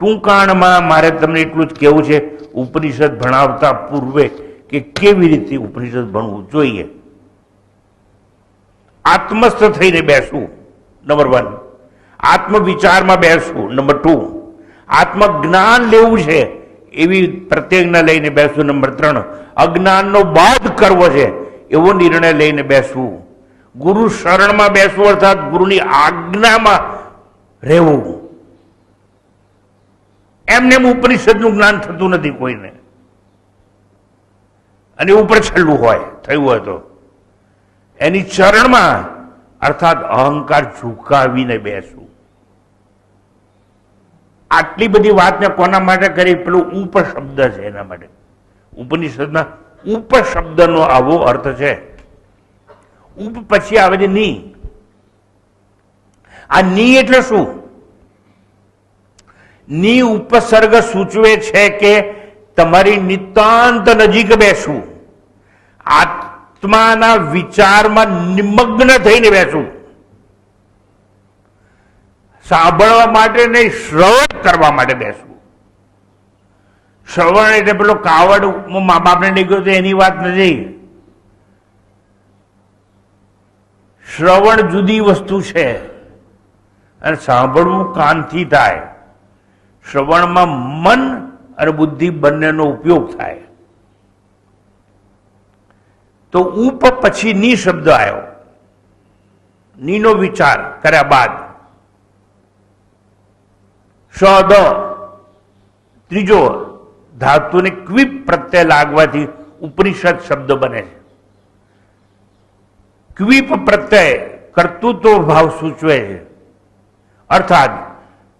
ટૂંકાણમાં મારે તમને એટલું જ કહેવું છે, ઉપનિષદ ભણાવતા પૂર્વે કે કેવી રીતે ઉપનિષદ ભણવું જોઈએ. આત્મસ્થ થઈને બેસવું, નંબર 1. આત્મવિચારમાં બેસવું, નંબર 2. આત્મજ્ઞાન લેવું છે એવી પ્રત્યેજ્ઞા લઈને બેસવું, નંબર 3. અજ્ઞાનનો બાદ કરવો છે એવો નિર્ણય લઈને બેસવું. ગુરુ શરણમાં બેસવું અર્થાત ગુરુની આજ્ઞામાં રહેવું. એમને ઉપનિષદનું જ્ઞાન થતું નથી કોઈને, અને ઉપર છેલ્લું હોય થયું હોય તો એની ચરણમાં અર્થાત અહંકાર ઝુકાવીને બેસવું. આટલી બધી વાત મેં કોના માટે કરી? પેલું ઉપ શબ્દ છે એના માટે. ઉપનિષદમાં ઉપ શબ્દનો આવો અર્થ છે. ઉપ પછી આવે છે ની. આ ની એટલે શું? ની ઉપસર્ગ સૂચવે છે કે તમારી નિતાંત નજીક બેસવું, આત્માના વિચારમાં નિમગ્ન થઈને બેસવું. સાંભળવા માટે નહીં, શ્રવણ કરવા માટે બેસવું. શ્રવણ એટલે પેલો કાવડ મા બાપને નીકળ્યો તો એની વાત નથી. શ્રવણ જુદી વસ્તુ છે અને સાંભળવું કાનથી થાય. શ્રવણમાં મન અને બુદ્ધિ બંનેનો ઉપયોગ થાય. તો ઉપ પછી ની શબ્દ આવ્યો. નીનો વિચાર કર્યા બાદ શદ ત્રીજો ધાતુને ક્વિપ પ્રત્યય લાગવાથી ઉપનિષદ શબ્દ બને છે. ક્વિપ પ્રત્યય કર્તૃત્વ ભાવ સૂચવે છે. અર્થાત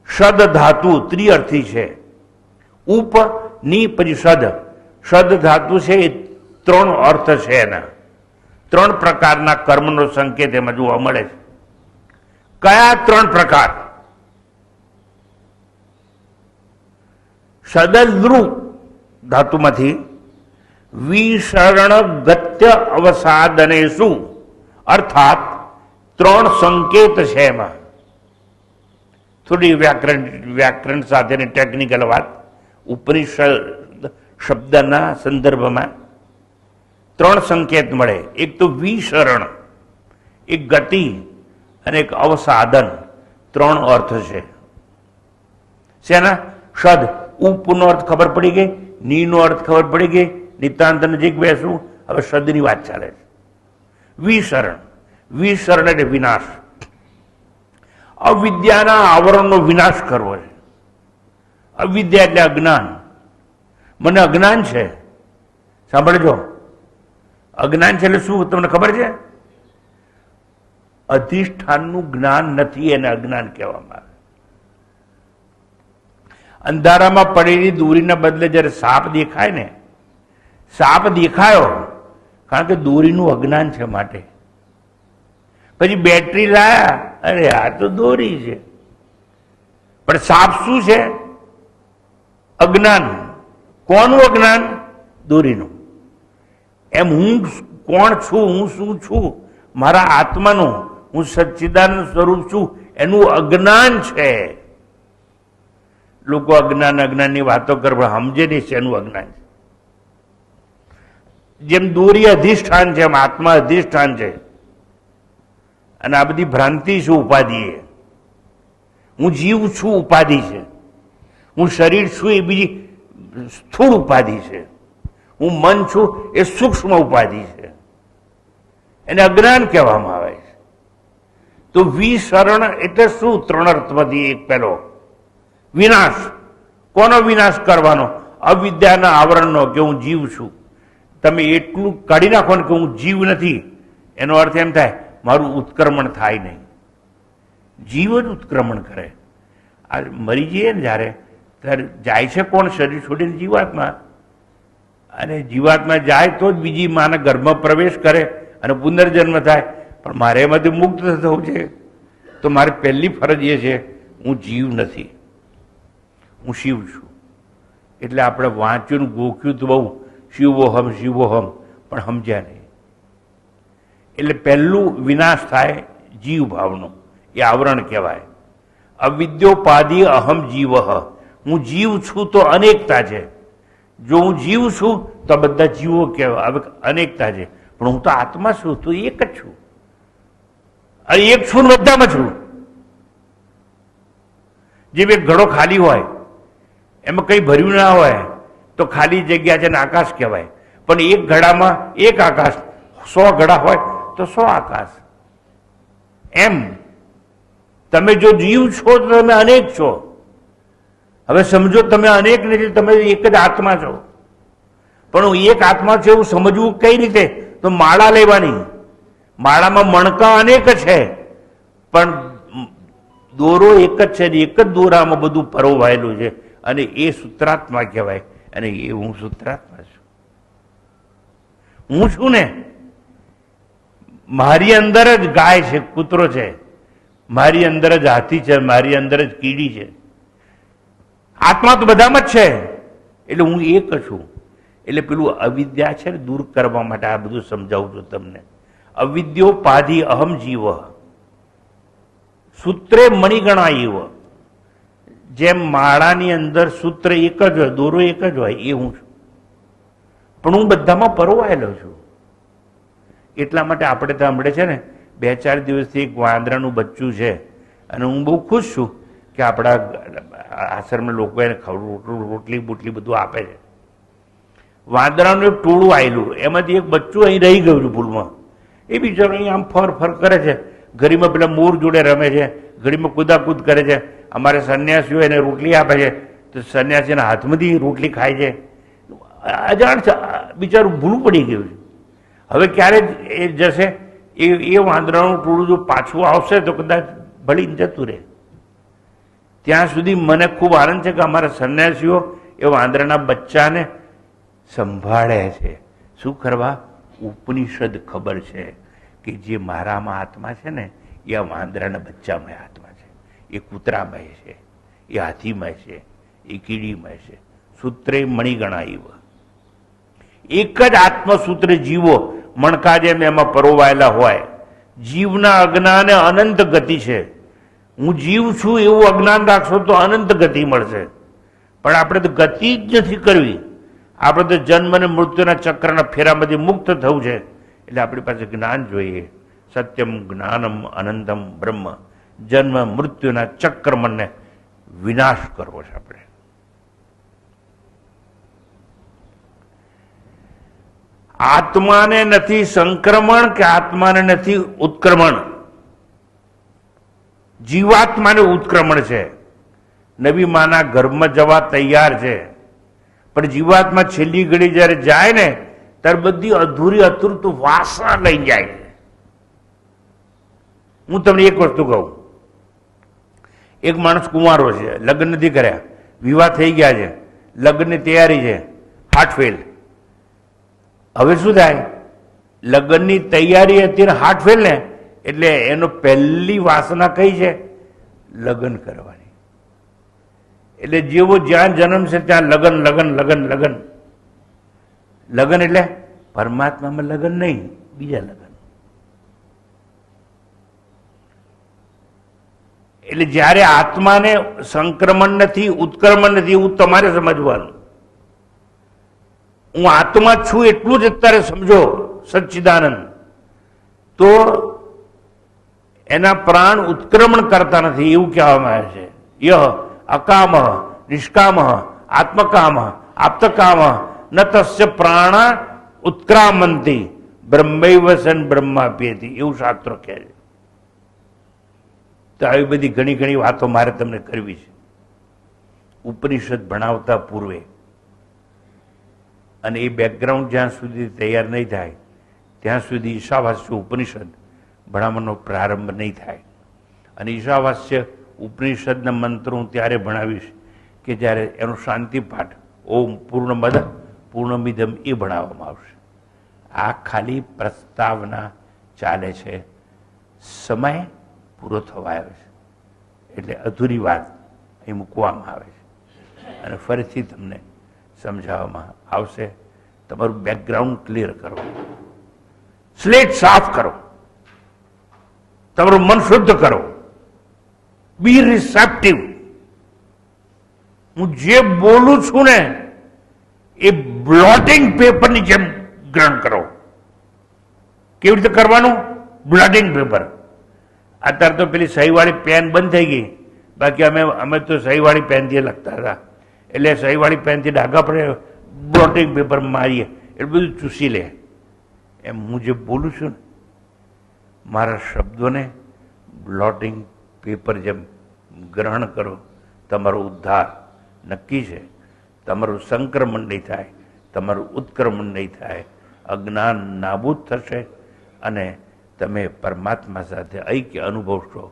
શદ ધાતુ ત્રિઅર્થી છે. ઉપ ની પછી શદ શદ ધાતુ છે એ 3 અર્થ છે એના, 3 પ્રકારના કર્મનો સંકેત એમાં જોવા મળે છે. કયા 3 પ્રકાર? શદલૃ ધાતુમાંથી વિશરણ ગત્ય અવસાદનેસુ, અર્થાત 3 સંકેત છે એમાં. થોડી વ્યાકરણ સાથેની ટેકનિકલ વાત. ઉપનિષદ શબ્દના સંદર્ભમાં 3 સંકેત મળે. એક તો વિશરણ, એક ગતિ અને એક અવસાદન. 3 અર્થ છે શેના? શદ. ઉપનો અર્થ ખબર પડી ગઈ, નીનો અર્થ ખબર પડી ગઈ, નિતાંત નજીક બેસવું. હવે શદની વાત ચાલે છે. વિશરણ, વિશરણ એટલે વિનાશ. અવિદ્યાના આવરણનો વિનાશ કરવો છે. અવિદ્યા એટલે અજ્ઞાન. મને અજ્ઞાન છે, સાંભળજો. અજ્ઞાન છે એટલે શું તમને ખબર છે? અધિષ્ઠાનનું જ્ઞાન નથી, એને અજ્ઞાન કહેવામાં આવે. અંધારામાં પડેલી દોરીના બદલે જ્યારે સાપ દેખાય ને, સાપ દેખાયો કારણ કે દોરીનું અજ્ઞાન છે માટે. પછી બેટરી લાયા, અરે આ તો દોરી છે. પણ સાપ શું છે? અજ્ઞાન. કોનું અજ્ઞાન? દોરીનું. એમ હું કોણ છું, હું શું છું, મારા આત્માનું, હું સચ્ચિદાનંદ સ્વરૂપ છું, એનું અજ્ઞાન છે. લોકો અજ્ઞાનની વાતો કરે પણ સમજે નહીં છે એનું અજ્ઞાન છે. જેમ દોરી અધિષ્ઠાન છે એમ આત્મા અધિષ્ઠાન છે. અને આ બધી ભ્રાંતિ શું? ઉપાધિ. હું જીવ છું ઉપાધિ છે, હું શરીર છું એ બીજી સ્થૂળ ઉપાધિ છે, હું મન છું એ સૂક્ષ્મ ઉપાધિ છે. એને અજ્ઞાન કહેવામાં આવે છે. તો વિશરણ એટલે શું? 3 અર્થમાંથી એક પહેલો વિનાશ. કોનો વિનાશ કરવાનો? અવિદ્યાના આવરણનો, કે હું જીવ છું. તમે એટલું કાઢી નાખો ને કે હું જીવ નથી, એનો અર્થ એમ થાય મારું ઉત્ક્રમણ થાય નહીં. જીવ જ ઉત્ક્રમણ કરે. આ મરી જઈએ ને જ્યારે, ત્યારે જાય છે કોણ? શરીર છોડીને જીવાત્મા. અને જીવાત્મા જાય તો જ બીજી માના ગર્ભમાં પ્રવેશ કરે અને પુનર્જન્મ થાય. પણ મારે એમાંથી મુક્ત થવું છે, તો મારી પહેલી ફરજ એ છે હું જીવ નથી, હું શિવ છું. એટલે આપણે વાંચ્યું ગોખ્યું તો બહુ શિવોહમ શિવોહમ, પણ સમજ્યા નહીં. એટલે પહેલું વિનાશ થાય જીવ ભાવનો, એ આવરણ કહેવાય. અવિદ્યોપાધિ અહમ જીવ. હું જીવ છું તો અનેકતા છે. જો હું જીવ છું તો બધા જીવો કહેવાય, હવે અનેકતા છે. પણ હું તો આત્મા છું, તો એક જ છું. અને એક છું બધામાં છું. જેમ એક ઘડો ખાલી હોય, એમાં કંઈ ભર્યું ના હોય તો ખાલી જગ્યા છે ને આકાશ કહેવાય. પણ એક ઘડામાં એક આકાશ, 100 ઘડા હોય તો 100 આકાશ. એમ તમે જો જીવ છો તો તમે અનેક છો. હવે સમજો તમે અનેક નથી, તમે એક જ આત્મા છો. પણ હું એક આત્મા છું એવું સમજવું કઈ રીતે? તો માળા લેવાની. માળામાં મણકા અનેક છે, પણ દોરો એક જ છે. એક જ દોરામાં બધું પરોવાયેલું છે, અને એ સૂત્રાત્મા કહેવાય. અને એ હું સૂત્રાત્મા છું. હું છું ને, મારી અંદર જ ગાય છે, કૂતરો છે, મારી અંદર જ હાથી છે, મારી અંદર જ કીડી છે. આત્મા તો બધામાં જ છે. એટલે હું એક છું. એટલે પેલું અવિદ્યા છે ને, દૂર કરવા માટે આ બધું સમજાવું છું તમને. અવિદ્યોપાધિ અહમ જીવ સૂત્રે મણિગણા એવ. જેમ માળાની અંદર સૂત્ર એક જ હોય, દોરો એક જ હોય, એ હું છું. પણ હું બધામાં પરોવાયેલો છું. એટલા માટે આપણે તો હમણાં છે ને 2-4 દિવસથી એક વાંદરાનું બચ્ચું છે, અને હું બહુ ખુશ છું કે આપણા આશ્રમના લોકો એને રોટલી બુટલી બધું આપે છે. વાંદરાનું એક ટોળું આવેલું, એમાંથી એક બચ્ચું અહીં રહી ગયું ભૂલમાં. એ બિચારો અહીં આમ ફર કરે છે, ઘડીમાં પેલા મોર જોડે રમે છે, ઘડીમાં કૂદાકૂદ કરે છે. અમારે સંન્યાસીઓ એને રોટલી આપે છે, તો સંન્યાસીના હાથમાંથી રોટલી ખાય છે. અજાણ છે, બિચારું ભૂલું પડી ગયું છે. હવે ક્યારે એ જશે? એ વાંદરાનું ટોળું જો પાછું આવશે તો કદાચ ભળીને જતું રહે. ત્યાં સુધી મને ખૂબ આનંદ છે કે અમારા સંન્યાસીઓ એ વાંદરાના બચ્ચાને સંભાળે છે. શું કરવા? ઉપનિષદ ખબર છે કે જે મારામાં આત્મા છે ને એ આ વાંદરાના બચ્ચામાં આત્મા છે, એ કૂતરામય છે, એ હાથીમય છે, એ કીડીમય છે. સૂત્રે મણિગણા એવ, એક જ આત્મસૂત્ર જીવો મણકા જેમ એમાં પરોવાયેલા હોય. જીવના અજ્ઞાને અનંત ગતિ છે. હું જીવ છું એવું અજ્ઞાન રાખશો તો અનંત ગતિ મળશે, પણ આપણે તો ગતિ જ નથી કરવી. આપણે તો જન્મ અને મૃત્યુના ચક્રના ફેરામાંથી મુક્ત થવું છે. એટલે આપણી પાસે જ્ઞાન જોઈએ. સત્યમ જ્ઞાનમ અનંતમ બ્રહ્મ. જન્મ મૃત્યુના ચક્રમને વિનાશ કરવો છે આપણે. આત્માને નથી સંક્રમણ કે આત્માને નથી ઉત્ક્રમણ. જીવાત્માને ઉત્ક્રમણ છે. નવી માના ગર્ભમાં જવા તૈયાર છે, પણ જીવાત્મા છેલ્લી ઘડી જ્યારે જાય ને ત્યારે બધી અધૂરી અતૃપ્ત વાસના લઈ જાય છે. હું તમને એક વસ્તુ કહું, એક માણસ કુંવારો છે, લગ્ન નથી કર્યા, વિવાહ થઈ ગયા છે, લગ્નની તૈયારી છે, હાર્ટ ફેલ. હવે શું થાય? લગ્નની તૈયારી અત્યારે હાર્ટ ફેલ ને એટલે એનો પહેલી વાસના કઈ છે? લગ્ન કરવાની. એટલે જેવો જ્યાં જન્મ છે ત્યાં લગ્ન લગ્ન લગ્ન લગ્ન લગ્ન. એટલે પરમાત્મામાં લગ્ન નહીં, બીજા લગ્ન. એટલે જ્યારે આત્માને સંક્રમણ નથી, ઉત્ક્રમણ નથી, એવું તમારે સમજવાનું. હું આત્મા છું એટલું જ અત્યારે સમજો, સચ્ચિદાનંદ. તો એના પ્રાણ ઉત્ક્રમણ કરતા નથી એવું કહેવામાં આવે છે. યહ અકામ નિષ્કામ આત્મકામ આપ્તકામ ન તસ્ય પ્રાણ ઉત્ક્રામંતી બ્રહ્મૈવ સન બ્રહ્માપ્યેતિ, એવું શાસ્ત્રો કહે છે. તો આવી બધી ઘણી ઘણી વાતો મારે તમને કરવી છે ઉપનિષદ ભણાવતા પૂર્વે. અને એ બેકગ્રાઉન્ડ જ્યાં સુધી તૈયાર નહીં થાય ત્યાં સુધી ઈશાવાસ્ય ઉપનિષદ ભણાવવાનો પ્રારંભ નહીં થાય. અને ઈશાવાસ્ય ઉપનિષદના મંત્રો હું ત્યારે ભણાવીશ કે જ્યારે એનો શાંતિ પાઠ ઓમ પૂર્ણમદ પૂર્ણમિદમ એ ભણાવવામાં આવશે. આ ખાલી પ્રસ્તાવના ચાલે છે, સમય પૂરો થવા આવ્યો છે એટલે અધૂરી વાત અહીં મૂકવામાં આવે છે અને ફરીથી તમને સમજાવવામાં આવશે. તમારું બેકગ્રાઉન્ડ ક્લિયર કરો, સ્લેટ સાફ કરો, તમારું મન શુદ્ધ કરો, બી રિસેપ્ટિવ. હું જે બોલું છું ને એ બ્લોટિંગ પેપરની જેમ ગ્રહણ કરો. કેવી રીતે કરવાનું? Bloating paper. અત્યારે તો પેલી સહીવાળી પેન બંધ થઈ ગઈ, બાકી અમે તો સહીવાળી પેનથી લખતા હતા. એટલે સહીવાળી પેનથી ડાઘા પડે બ્લોટિંગ પેપર મારીએ એટલે બધું ચૂસી લે. એમ હું જે બોલું છું ને મારા શબ્દોને બ્લોટિંગ પેપર જેમ ગ્રહણ કરો. તમારો ઉદ્ધાર નક્કી છે. તમારું સંક્રમણ નહીં થાય, તમારું ઉત્ક્રમણ નહીં થાય, અજ્ઞાન નાબૂદ થશે અને તમે પરમાત્મા સાથે ઐક્ય અનુભવશો.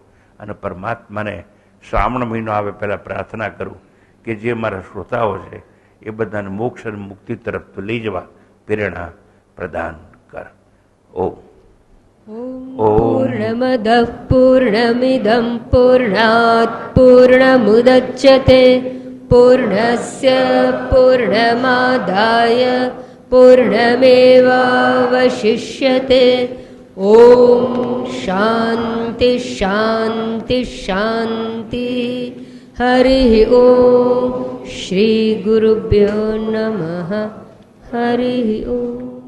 અને પરમાત્માને શ્રાવણ મહિનો આવે પહેલાં પ્રાર્થના કરું કે જે મારા શ્રોતાઓ છે એ બધાને મોક્ષ અને મુક્તિ તરફ લઈ જવા પ્રેરણા પ્રદાન કર. ઓમ પૂર્ણમદઃ પૂર્ણમિદં પૂર્ણાત પૂર્ણમુદચ્યતે પૂર્ણસ્ય પૂર્ણમાદાય પૂર્ણમેવાવશિષ્યતે. ઓમ શાંતિ શાંતિ શાંતિ. હરિ ઓમ. શ્રી ગુરુભ્યો નમઃ. હરિ ઓમ.